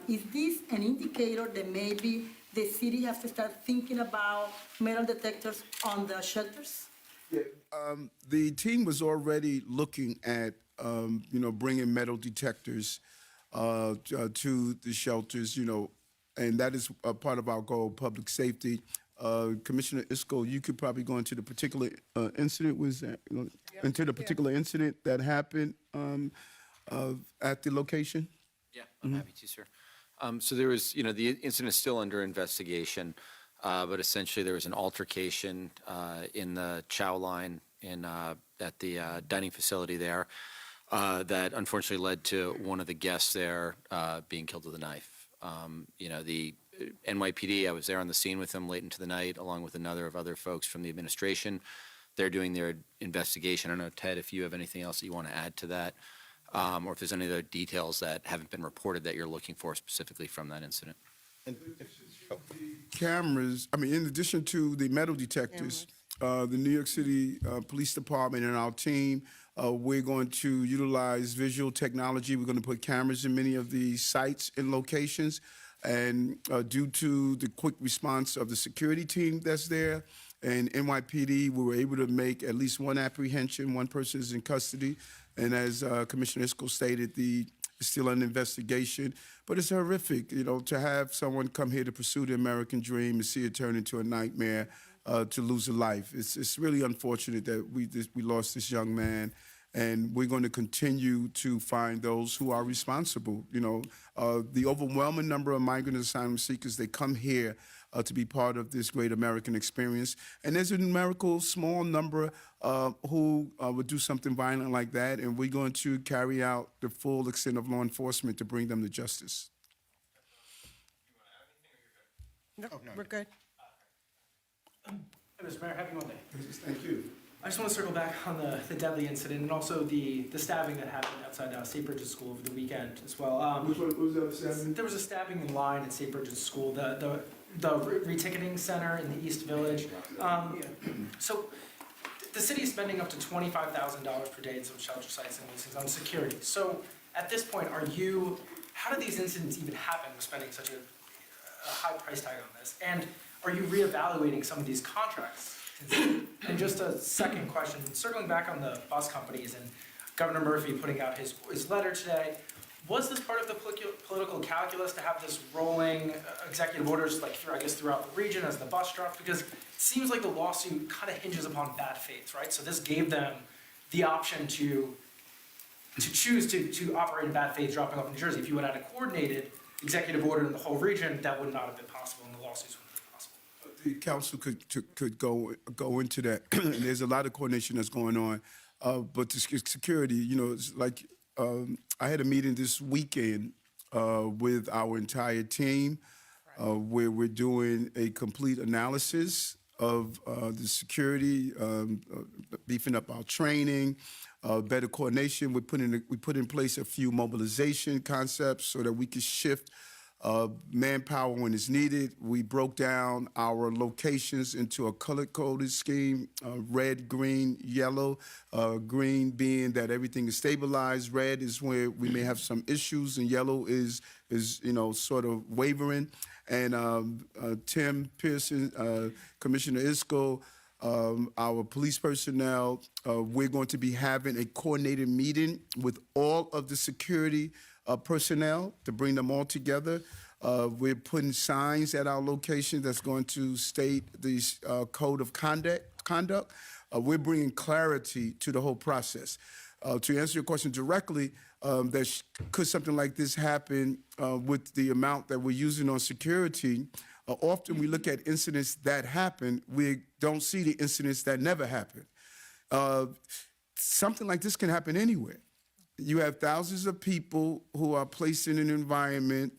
C: is this an indicator that maybe the city has to start thinking about metal detectors on the shelters?
A: Yeah, the team was already looking at, bringing metal detectors to the shelters, and that is a part of our goal, public safety. Commissioner Isco, you could probably go into the particular incident. Into the particular incident that happened at the location?
D: Yeah, I'm happy to, sir. So there was, the incident is still under investigation, but essentially there was an altercation in the chow line at the dining facility there that unfortunately led to one of the guests there being killed with a knife. The NYPD, I was there on the scene with them late into the night, along with another of other folks from the administration. They're doing their investigation. I don't know, Ted, if you have anything else that you want to add to that, or if there's any other details that haven't been reported that you're looking for specifically from that incident.
A: Cameras, in addition to the metal detectors, the New York City Police Department and our team, we're going to utilize visual technology. We're going to put cameras in many of the sites and locations. And due to the quick response of the security team that's there and NYPD, we were able to make at least one apprehension. One person is in custody. And as Commissioner Isco stated, it's still an investigation. But it's horrific, to have someone come here to pursue the American dream and see it turn into a nightmare, to lose a life. It's really unfortunate that we lost this young man. And we're going to continue to find those who are responsible. The overwhelming number of migrant asylum seekers, they come here to be part of this great American experience. And there's a numerical small number who would do something violent like that. And we're going to carry out the full extent of law enforcement to bring them to justice.
M: No, we're good.
B: Hey, Mr. Mayor, happy Monday.
A: Thank you.
B: I just want to circle back on the deadly incident and also the stabbing that happened outside St. Bridget's School over the weekend as well.
A: Which one was that stabbing?
B: There was a stabbing in line at St. Bridget's School, the reticketing center in the East Village. So the city is spending up to $25,000 per day in some shelter sites and leases on security. So at this point, how do these incidents even happen with spending such a high price tag on this? And are you reevaluating some of these contracts? And just a second question, circling back on the bus companies and Governor Murphy putting out his letter today, was this part of the political calculus to have this rolling executive orders throughout the region as the bus drops? Because it seems like the lawsuit kind of hinges upon bad faith, right? So this gave them the option to choose to operate in bad faith dropping off in New Jersey. If you had had a coordinated executive order in the whole region, that would not have been possible and the lawsuits would
A: The council could go into that. And there's a lot of coordination that's going on. But the security, it's like I had a meeting this weekend with our entire team. where we're doing a complete analysis of the security, beefing up our training, better coordination. We put in place a few mobilization concepts so that we can shift manpower when it's needed. We broke down our locations into a color-coded scheme, red, green, yellow. Green being that everything is stabilized. Red is where we may have some issues, and yellow is sort of wavering. And Tim Pearson, Commissioner Isco, our police personnel, we're going to be having a coordinated meeting with all of the security personnel to bring them all together. We're putting signs at our location that's going to state the code of conduct. We're bringing clarity to the whole process. To answer your question directly, could something like this happen with the amount that we're using on security? Often we look at incidents that happen, we don't see the incidents that never happen. Something like this can happen anywhere. You have thousands of people who are placed in an environment,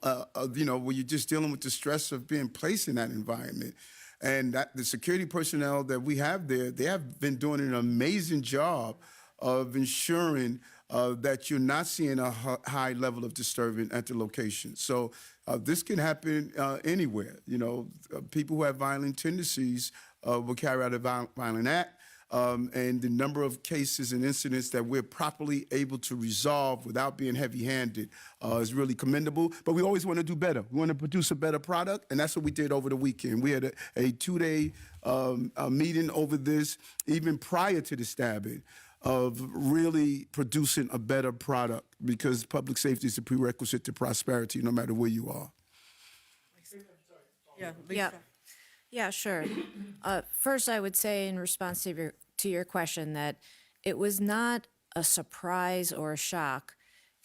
A: where you're just dealing with the stress of being placed in that environment. And that the security personnel that we have there, they have been doing an amazing job of ensuring that you're not seeing a high level of disturbance at the location. So this can happen anywhere. People who have violent tendencies will carry out a violent act. And the number of cases and incidents that we're properly able to resolve without being heavy-handed is really commendable. But we always want to do better. We want to produce a better product, and that's what we did over the weekend. We had a two-day meeting over this, even prior to the stabbing, of really producing a better product, because public safety is a prerequisite to prosperity, no matter where you are.
K: Yeah, sure. First, I would say in response to your question that it was not a surprise or a shock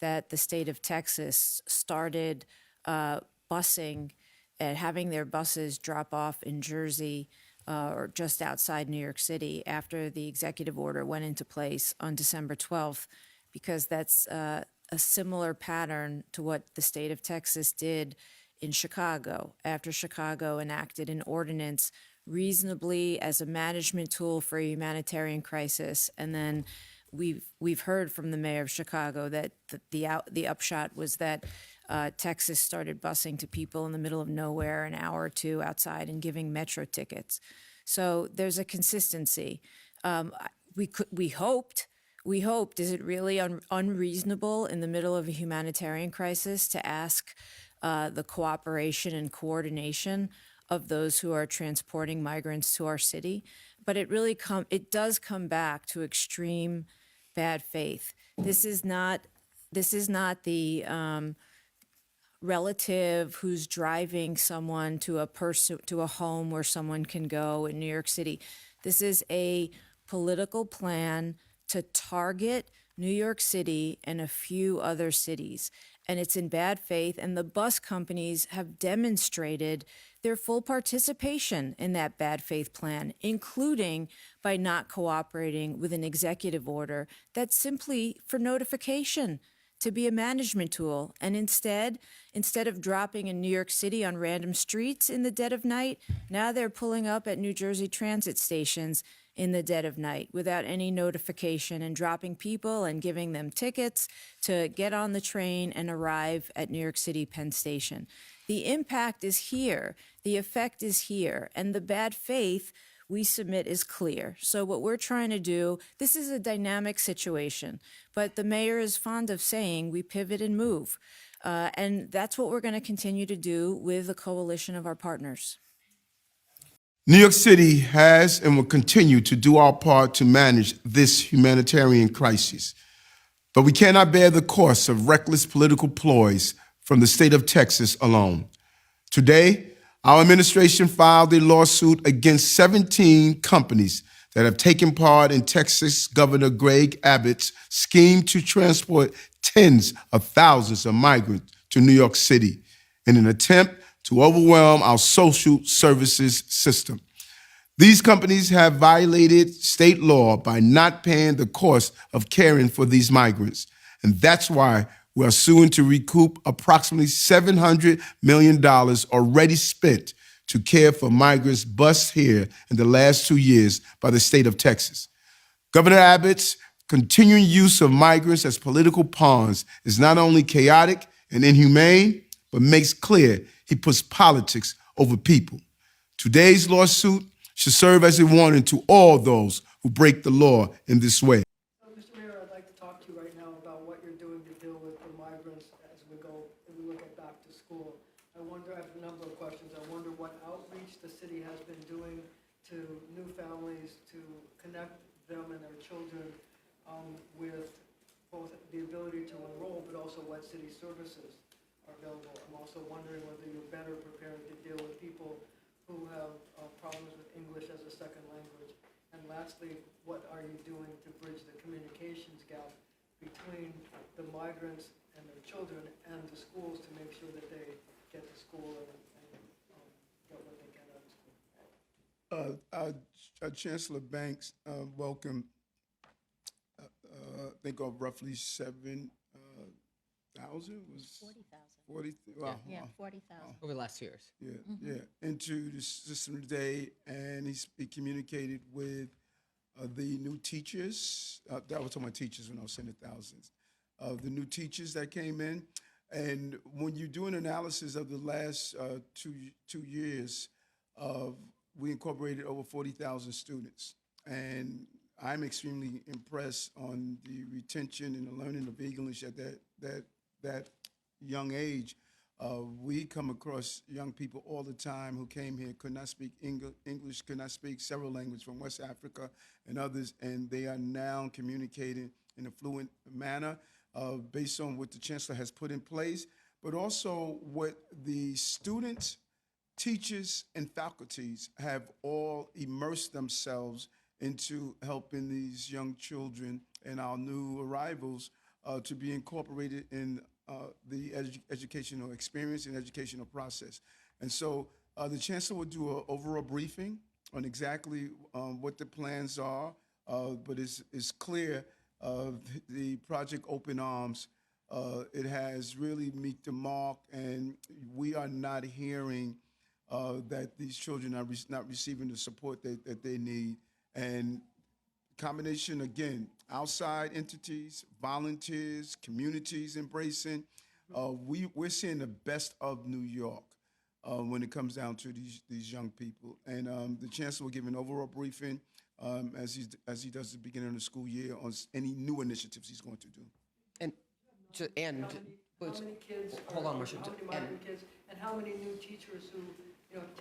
K: that the state of Texas started busing and having their buses drop off in Jersey or just outside New York City after the executive order went into place on December 12th, because that's a similar pattern to what the state of Texas did in Chicago, after Chicago enacted an ordinance reasonably as a management tool for a humanitarian crisis. And then we've heard from the mayor of Chicago that the upshot was that Texas started busing to people in the middle of nowhere an hour or two outside and giving metro tickets. So there's a consistency. We hoped, is it really unreasonable in the middle of a humanitarian crisis to ask the cooperation and coordination of those who are transporting migrants to our city? But it does come back to extreme bad faith. This is not the relative who's driving someone to a home where someone can go in New York City. This is a political plan to target New York City and a few other cities. And it's in bad faith, and the bus companies have demonstrated their full participation in that bad faith plan, including by not cooperating with an executive order that's simply for notification, to be a management tool. And instead of dropping in New York City on random streets in the dead of night, now they're pulling up at New Jersey transit stations in the dead of night without any notification, and dropping people and giving them tickets to get on the train and arrive at New York City Penn Station. The impact is here, the effect is here, and the bad faith we submit is clear. So what we're trying to do, this is a dynamic situation, but the mayor is fond of saying we pivot and move. And that's what we're going to continue to do with a coalition of our partners.
A: New York City has and will continue to do our part to manage this humanitarian crisis. But we cannot bear the cost of reckless political ploys from the state of Texas alone. Today, our administration filed a lawsuit against 17 companies that have taken part in Texas Governor Greg Abbott's scheme to transport tens of thousands of migrants to New York City in an attempt to overwhelm our social services system. These companies have violated state law by not paying the cost of caring for these migrants. And that's why We are suing to recoup approximately $700 million already spent to care for migrants bused here in the last 2 years by the state of Texas. Governor Abbott's continuing use of migrants as political pawns is not only chaotic and inhumane, but makes clear he puts politics over people. Today's lawsuit should serve as a warning to all those who break the law in this way.
G: Mr. Mayor, I'd like to talk to you right now about what you're doing to deal with the migrants as we look at back to school. I have a number of questions. I wonder what outreach the city has been doing to new families to connect them and their children with both the ability to enroll, but also what city services are available. I'm also wondering whether you're better prepared to deal with people who have problems with English as a second language. And lastly, what are you doing to bridge the communications gap between the migrants and their children and the schools to make sure that they get to school and get what they can out of school?
A: Our Chancellor Banks welcomed, I think of roughly 7,000 was 40,000. Wow.
H: Yeah, 40,000.
I: Over the last 2 years.
A: Yeah, into the system today, and he communicated with the new teachers. That was talking about teachers when I was saying the thousands. The new teachers that came in, and when you do an analysis of the last 2 years, we incorporated over 40,000 students, and I'm extremely impressed on the retention and the learning of English at that young age. We come across young people all the time who came here, could not speak English, could not speak several languages from West Africa and others, and they are now communicating in a fluent manner based on what the Chancellor has put in place, but also what the students, teachers, and faculties have all immersed themselves into helping these young children and our new arrivals to be incorporated in the educational experience and educational process. And so the Chancellor will do an overall briefing on exactly what the plans are, but it's clear the Project Open Arms, it has really meet the mark, and we are not hearing that these children are not receiving the support that they need. And combination, again, outside entities, volunteers, communities embracing, we're seeing the best of New York when it comes down to these young people. And the Chancellor will give an overall briefing as he does at the beginning of the school year on any new initiatives he's going to do.
I: And
G: how many kids
I: hold on, Marsha.
G: how many migrant kids, and how many new teachers who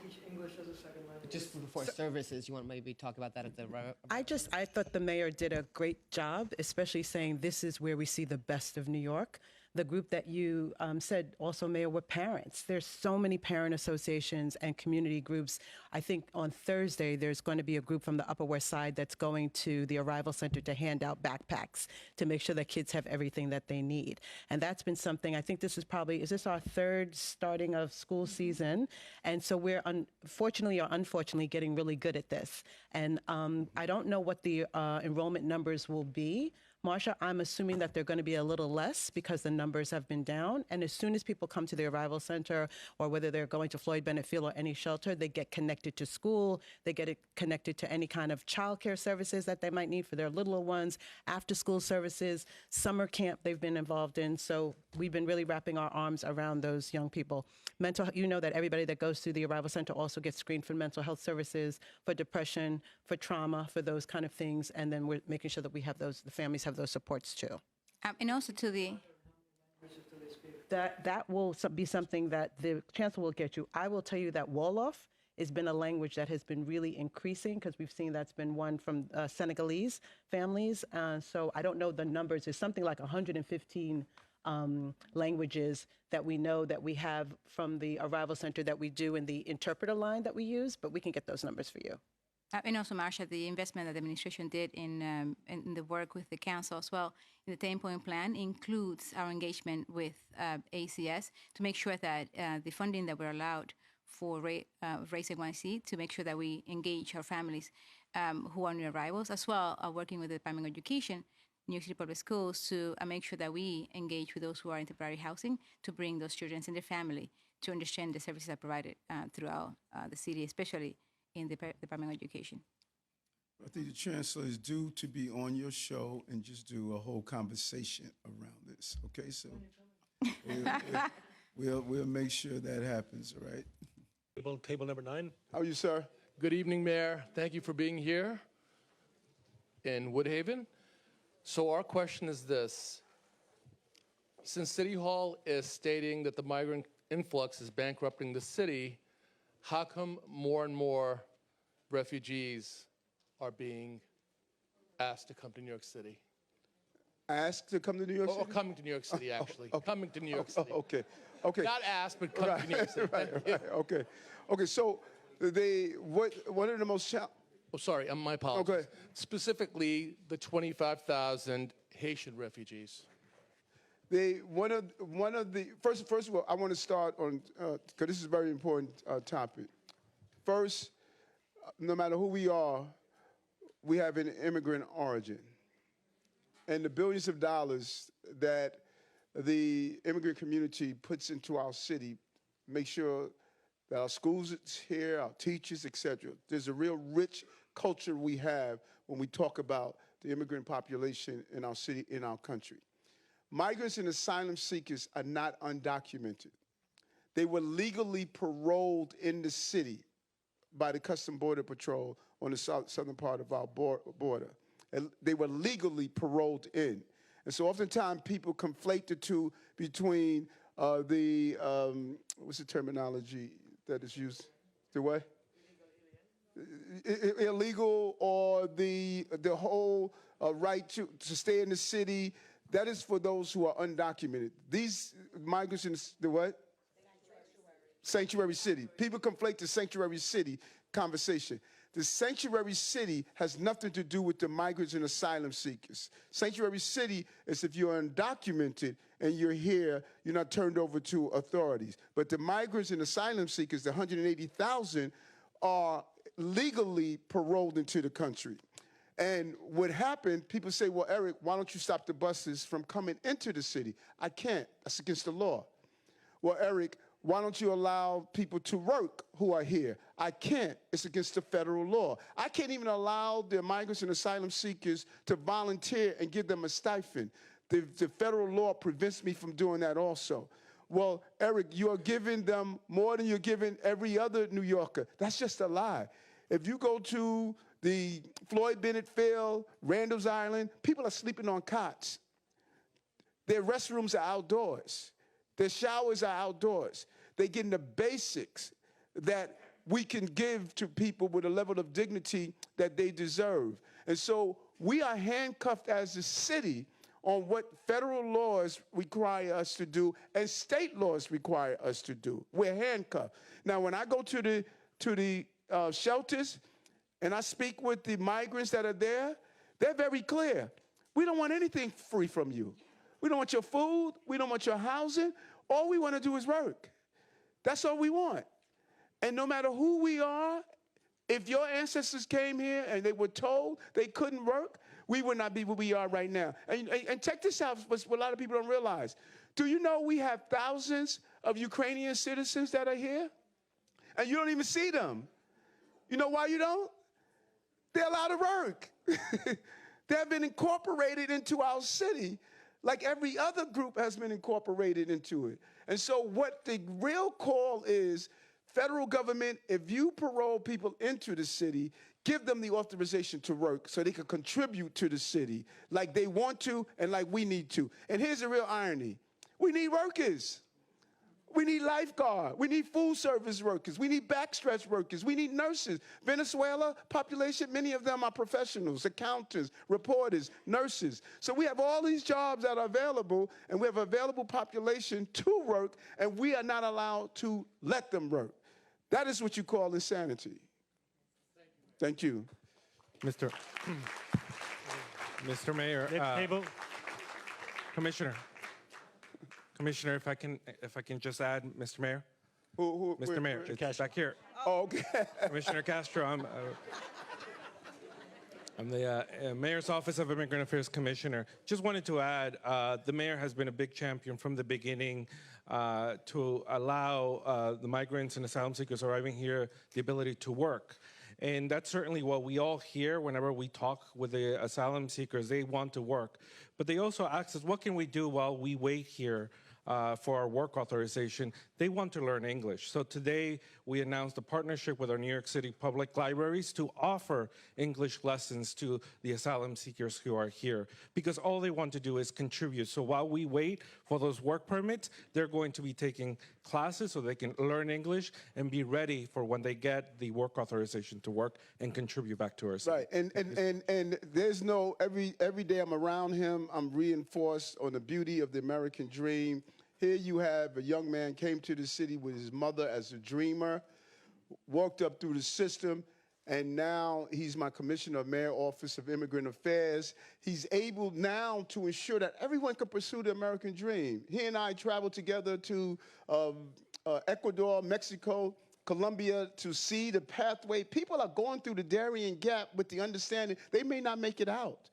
G: teach English as a second language?
I: Just before services, you want to maybe talk about that at the.
O: I thought the mayor did a great job, especially saying this is where we see the best of New York. The group that you said also, Mayor, were parents. There's so many parent associations and community groups. I think on Thursday, there's going to be a group from the Upper West Side that's going to the Arrival Center to hand out backpacks to make sure that kids have everything that they need. And that's been something, I think this is this our third starting of school season? And so we're unfortunately or unfortunately getting really good at this. And I don't know what the enrollment numbers will be. Marsha, I'm assuming that they're going to be a little less because the numbers have been down. And as soon as people come to the Arrival Center, or whether they're going to Floyd Bennett Field or any shelter, they get connected to school, they get connected to any kind of childcare services that they might need for their littler ones, after school services, summer camp they've been involved in. So we've been really wrapping our arms around those young people. You know that everybody that goes to the Arrival Center also gets screened for mental health services, for depression, for trauma, for those kind of things. And then we're making sure that we have the families have those supports too.
E: And also to the...
O: That will be something that the Chancellor will get you. I will tell you that Wolof has been a language that has been really increasing because we've seen that's been one from Senegalese families. So I don't know the numbers. It's something like 115 languages that we know that we have from the Arrival Center that we do in the interpreter line that we use, but we can get those numbers for you.
E: And also, Marsha, the investment that the administration did in the work with the council as well in the 10-point plan includes our engagement with ACS to make sure that the funding that we're allowed for Race NYC, to make sure that we engage our families who are new arrivals, as well working with the Department of Education, New York City Public Schools to make sure that we engage with those who are in temporary housing to bring those children and their family to understand the services that are provided throughout the city, especially in the Department of Education.
A: I think the chancellor is due to be on your show and just do a whole conversation around this. Okay, so we'll make sure that happens. All right.
F: Table number 9.
A: How are you, sir?
F: Good evening, Mayor. Thank you for being here in Woodhaven. So our question is this. Since City Hall is stating that the migrant influx is bankrupting the city, how come more and more refugees are being asked to come to New York City?
A: Asked to come to New York City?
F: Or coming to New York City, actually. Coming to New York City.
A: Okay.
F: Not asked, but coming to New York City.
A: Okay, so what are the most
F: Oh, sorry, my apologies.
A: Okay.
F: Specifically, the 25,000 Haitian refugees.
A: One of the first of all, I want to start on because this is a very important topic. First, no matter who we are, we have an immigrant origin, and the billions of dollars that the immigrant community puts into our city make sure that our schools is here, our teachers, etc. There's a real rich culture we have when we talk about the immigrant population in our city, in our country. Migrants and asylum seekers are not undocumented. They were legally paroled in the city by the Customs Border Patrol on the southern part of our border. And they were legally paroled in. And so oftentimes people conflate the two between what's the terminology that is used? The what? Illegal or the whole right to stay in the city. That is for those who are undocumented. These migrants in the what? Sanctuary city. People conflate the sanctuary city conversation. The sanctuary city has nothing to do with the migrants and asylum seekers. Sanctuary city is if you're undocumented and you're here, you're not turned over to authorities. But the migrants and asylum seekers, the 180,000, are legally paroled into the country. And what happened, people say, well, Eric, why don't you stop the buses from coming into the city? I can't. That's against the law. Well, Eric, why don't you allow people to work who are here? I can't. It's against the federal law. I can't even allow the migrants and asylum seekers to volunteer and give them a stipend. The federal law prevents me from doing that also. Well, Eric, you are giving them more than you're giving every other New Yorker. That's just a lie. If you go to the Floyd Bennett Field, Randall's Island, people are sleeping on cots. Their restrooms are outdoors. Their showers are outdoors. They're getting the basics that we can give to people with a level of dignity that they deserve. And so we are handcuffed as a city on what federal laws require us to do and state laws require us to do. We're handcuffed. Now, when I go to the shelters and I speak with the migrants that are there, they're very clear. We don't want anything free from you. We don't want your food. We don't want your housing. All we want to do is work. That's all we want. And no matter who we are, if your ancestors came here and they were told they couldn't work, we would not be where we are right now. And check this out, what a lot of people don't realize. Do you know we have thousands of Ukrainian citizens that are here? And you don't even see them. You know why you don't? They're allowed to work. They have been incorporated into our city like every other group has been incorporated into it. And so what the real call is, federal government, if you parole people into the city, give them the authorization to work so they can contribute to the city like they want to and like we need to. And here's the real irony. We need workers. We need lifeguard. We need food service workers. We need backstretch workers. We need nurses. Venezuela population, many of them are professionals, accountants, reporters, nurses. So we have all these jobs that are available, and we have available population to work, and we are not allowed to let them work. That is what you call insanity. Thank you.
J: Mr. Mayor.
F: Next table.
J: Commissioner, if I can just add, Mr. Mayor. Mr. Mayor, it's
A: Castro.
J: back here.
A: Oh, okay.
J: Commissioner Castro, I'm the Mayor's Office of Immigrant Affairs Commissioner. Just wanted to add, the mayor has been a big champion from the beginning to allow the migrants and asylum seekers arriving here the ability to work. And that's certainly what we all hear whenever we talk with the asylum seekers. They want to work. But they also ask us, what can we do while we wait here for our work authorization? They want to learn English. So today we announced a partnership with our New York City public libraries to offer English lessons to the asylum seekers who are here, because all they want to do is contribute. So while we wait for those work permits, they're going to be taking classes so they can learn English and be ready for when they get the work authorization to work and contribute back to our city.
A: Right, and there's no, every day I'm around him, I'm reinforced on the beauty of the American dream. Here you have a young man came to the city with his mother as a dreamer, walked up through the system, and now he's my commissioner of Mayor Office of Immigrant Affairs. He's able now to ensure that everyone can pursue the American dream. He and I traveled together to Ecuador, Mexico, Colombia to see the pathway. People are going through the Darien Gap with the understanding they may not make it out.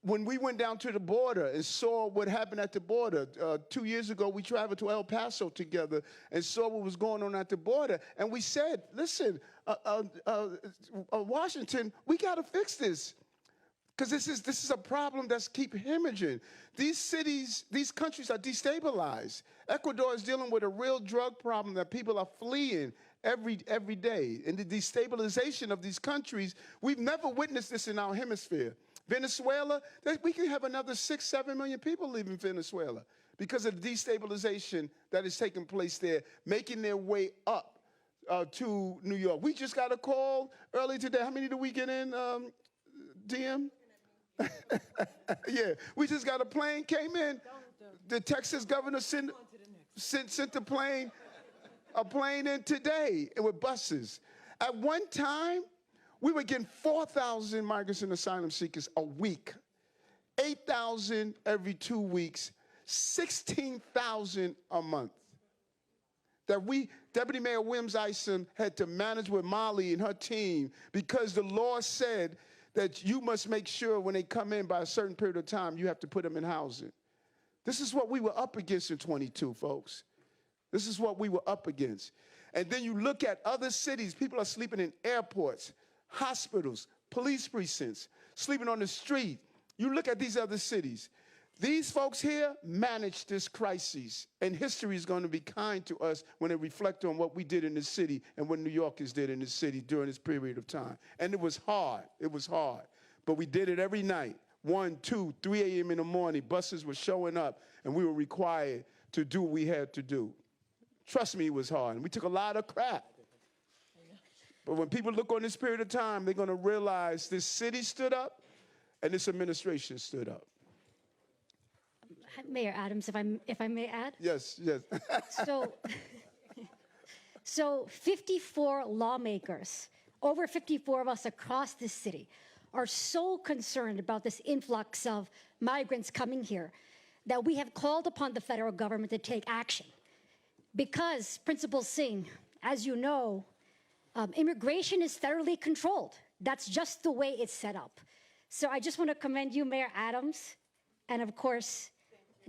A: When we went down to the border and saw what happened at the border, 2 years ago, we traveled to El Paso together and saw what was going on at the border. And we said, listen, Washington, we got to fix this. Because this is a problem that's keep hemorrhaging. These cities, these countries are destabilized. Ecuador is dealing with a real drug problem that people are fleeing every day. And the destabilization of these countries, we've never witnessed this in our hemisphere. Venezuela, we can have another 6-7 million people leaving Venezuela because of the destabilization that is taking place there, making their way up to New York. We just got a call early today. How many did we get in, DM? Yeah, we just got a plane, came in. The Texas governor sent a plane in today with buses. At one time, we were getting 4,000 migrants and asylum seekers a week, 8,000 every 2 weeks, 16,000 a month. That Deputy Mayor Williams Isom had to manage with Molly and her team because the law said that you must make sure when they come in by a certain period of time, you have to put them in housing. This is what we were up against in 22, folks. This is what we were up against. And then you look at other cities, people are sleeping in airports, hospitals, police precincts, sleeping on the street. You look at these other cities. These folks here managed this crisis, and history is going to be kind to us when they reflect on what we did in the city and what New Yorkers did in the city during this period of time. And it was hard. It was hard. But we did it every night, 1, 2, 3 a.m. in the morning. Buses were showing up, and we were required to do what we had to do. Trust me, it was hard. And we took a lot of crap. But when people look on this period of time, they're going to realize this city stood up and this administration stood up.
L: Mayor Adams, if I may add?
A: Yes.
L: So 54 lawmakers, over 54 of us across this city, are so concerned about this influx of migrants coming here that we have called upon the federal government to take action. Because, Principal Singh, as you know, immigration is federally controlled. That's just the way it's set up. So I just want to commend you, Mayor Adams, and of course,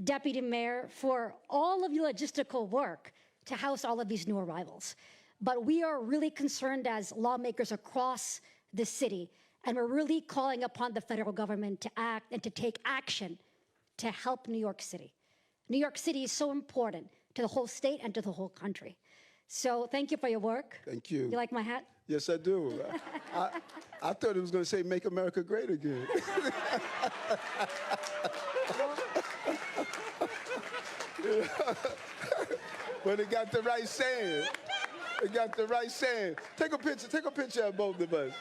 L: Deputy Mayor, for all of your logistical work to house all of these new arrivals. But we are really concerned as lawmakers across the city, and we're really calling upon the federal government to act and to take action to help New York City. New York City is so important to the whole state and to the whole country. So thank you for your work.
A: Thank you.
L: You like my hat?
A: Yes, I do. I thought it was going to say, make America great again. But it got the right saying. It got the right saying. Take a picture of both of us.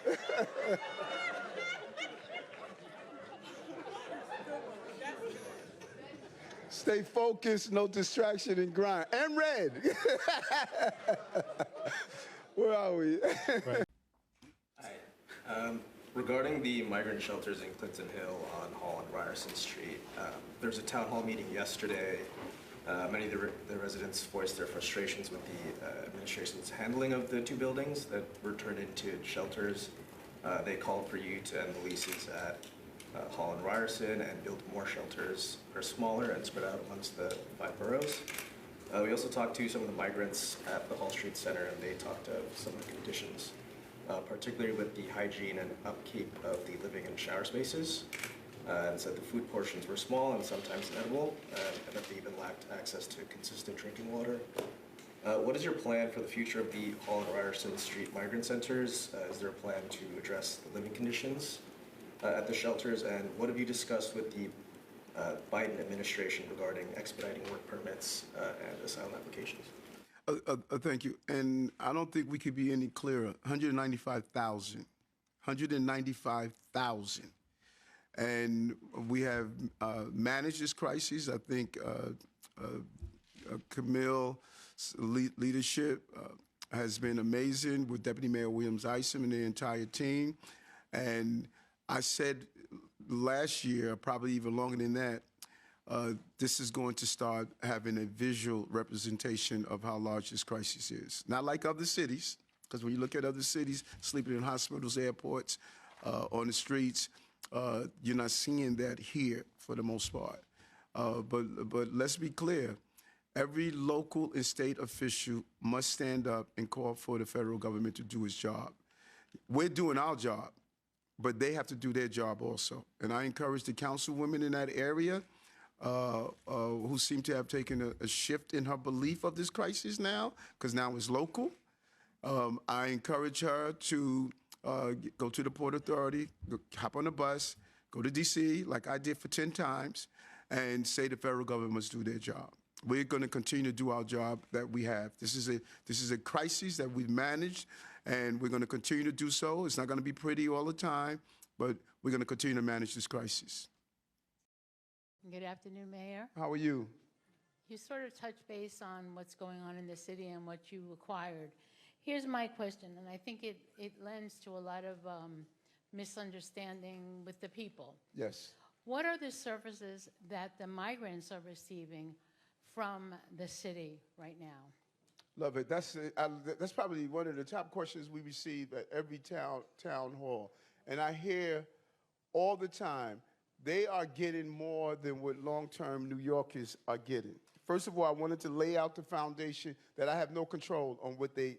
A: Stay focused, no distraction, and grind. And red. Where are we?
N: Hi. Regarding the migrant shelters in Clinton Hill on Hall and Ryerson Street, there was a town hall meeting yesterday. Many of the residents voiced their frustrations with the administration's handling of the two buildings that were turned into shelters. They called for you to end the leases at Hall and Ryerson and build more shelters that are smaller and spread out amongst the 5 boroughs. We also talked to some of the migrants at the Hall Street Center, and they talked of some of the conditions, particularly with the hygiene and upkeep of the living and shower spaces, and said the food portions were small and sometimes inedible, and that they even lacked access to consistent drinking water. What is your plan for the future of the Hall and Ryerson Street migrant centers? Is there a plan to address the living conditions at the shelters, and what have you discussed with the Biden administration regarding expediting work permits and asylum applications?
A: Thank you. And I don't think we could be any clearer. 195,000. 195,000. And we have managed this crisis. I think Camille's leadership has been amazing with Deputy Mayor Williams-Isom and the entire team. And I said last year, probably even longer than that, this is going to start having a visual representation of how large this crisis is. Not like other cities, because when you look at other cities, sleeping in hospitals, airports, on the streets, you're not seeing that here for the most part. But let's be clear. Every local and state official must stand up and call for the federal government to do its job. We're doing our job, but they have to do their job also. And I encourage the councilwomen in that area who seem to have taken a shift in her belief of this crisis now, because now it's local. I encourage her to go to the Port Authority, hop on a bus, go to D.C., like I did for 10 times, and say the federal government must do their job. We're going to continue to do our job that we have. This is a crisis that we've managed, and we're going to continue to do so. It's not going to be pretty all the time, but we're going to continue to manage this crisis.
Q: Good afternoon, Mayor.
A: How are you?
Q: You sort of touched base on what's going on in the city and what you acquired. Here's my question, and I think it lends to a lot of misunderstanding with the people.
A: Yes.
Q: What are the services that the migrants are receiving from the city right now?
A: Love it. That's probably one of the top questions we receive at every town hall. And I hear all the time, they are getting more than what long-term New Yorkers are getting. First of all, I wanted to lay out the foundation that I have no control on what they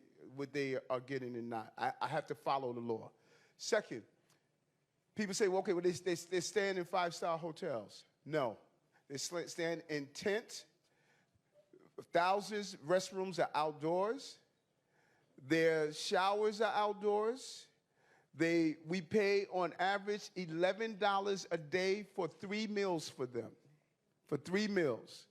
A: are getting and not. I have to follow the law. Second, people say, well, okay, well, they're staying in 5-star hotels. No. They're staying in tents. Thousands restrooms are outdoors. Their showers are outdoors. We pay on average $11 a day for 3 meals for them, for 3 meals.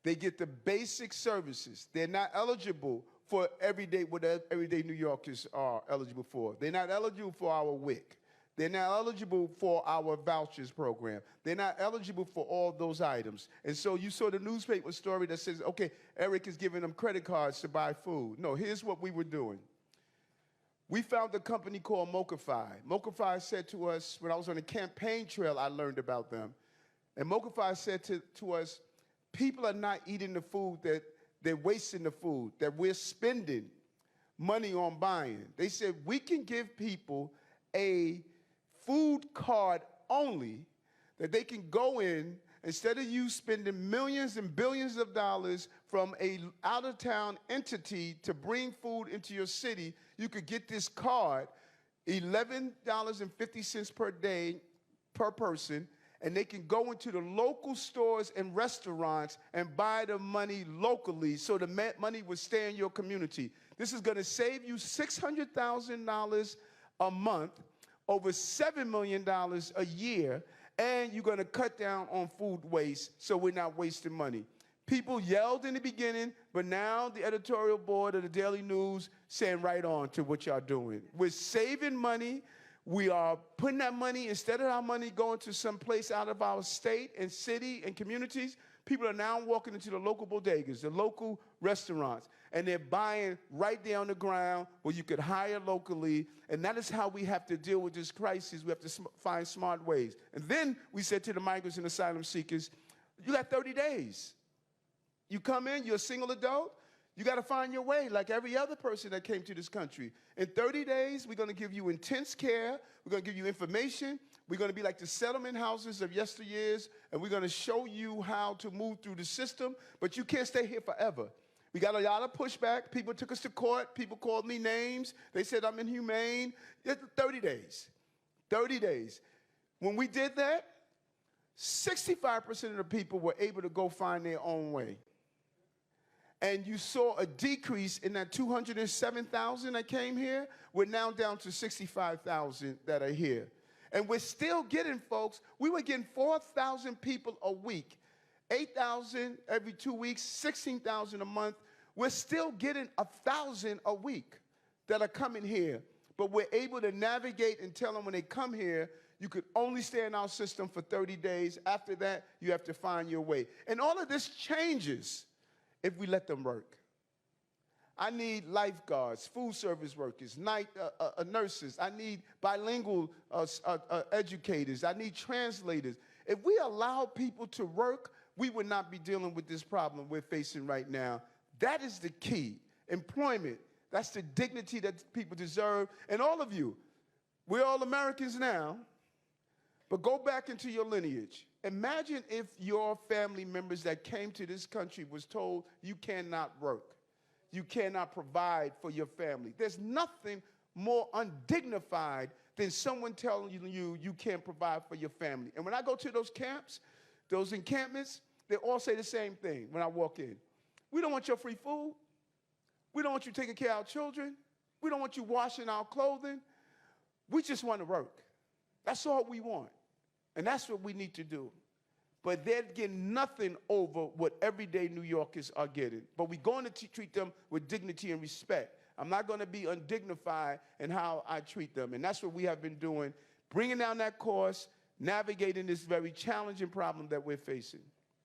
A: They get the basic services. They're not eligible for what everyday New Yorkers are eligible for. They're not eligible for our WIC. They're not eligible for our vouchers program. They're not eligible for all those items. And so you saw the newspaper story that says, okay, Eric is giving them credit cards to buy food. No, here's what we were doing. We found a company called Mocafy. Mocafy said to us, when I was on the campaign trail, I learned about them. And Mocafy said to us, people are not eating the food that they're wasting the food, that we're spending money on buying. They said, we can give people a food card only that they can go in, instead of you spending millions and billions of dollars from a out-of-town entity to bring food into your city, you could get this card, $11.50 per day per person, and they can go into the local stores and restaurants and buy the money locally so the money will stay in your community. This is going to save you $600,000 a month, over $7 million a year, and you're going to cut down on food waste so we're not wasting money. People yelled in the beginning, but now the editorial board of the Daily News saying right on to what y'all doing. We're saving money. We are putting that money, instead of our money going to some place out of our state and city and communities, people are now walking into the local bodegas, the local restaurants, and they're buying right there on the ground where you could hire locally. And that is how we have to deal with this crisis. We have to find smart ways. And then we said to the migrants and asylum seekers, you got 30 days. You come in, you're a single adult, You got to find your way like every other person that came to this country. In 30 days, we're going to give you intense care. We're going to give you information. We're going to be like the settlement houses of yesteryears, and we're going to show you how to move through the system, but you can't stay here forever. We got a lot of pushback. People took us to court. People called me names. They said I'm inhumane. 30 days. 30 days. When we did that, 65% of the people were able to go find their own way. And you saw a decrease in that 207,000 that came here. We're now down to 65,000 that are here. And we're still getting, folks, we were getting 4,000 people a week, 8,000 every 2 weeks, 16,000 a month. We're still getting 1,000 a week that are coming here. But we're able to navigate and tell them when they come here, you could only stay in our system for 30 days. After that, you have to find your way. And all of this changes if we let them work. I need lifeguards, food service workers, nurses. I need bilingual educators. I need translators. If we allow people to work, we would not be dealing with this problem we're facing right now. That is the key. Employment, that's the dignity that people deserve. And all of you, we're all Americans now, but go back into your lineage. Imagine if your family members that came to this country was told you cannot work. You cannot provide for your family. There's nothing more undignified than someone telling you you can't provide for your family. And when I go to those camps, those encampments, they all say the same thing when I walk in. We don't want your free food. We don't want you taking care of our children. We don't want you washing our clothing. We just want to work. That's all we want. And that's what we need to do. But they're getting nothing over what everyday New Yorkers are getting. But we're going to treat them with dignity and respect. I'm not going to be undignified in how I treat them. And that's what we have been doing, bringing down that cost, navigating this very challenging problem that we're facing.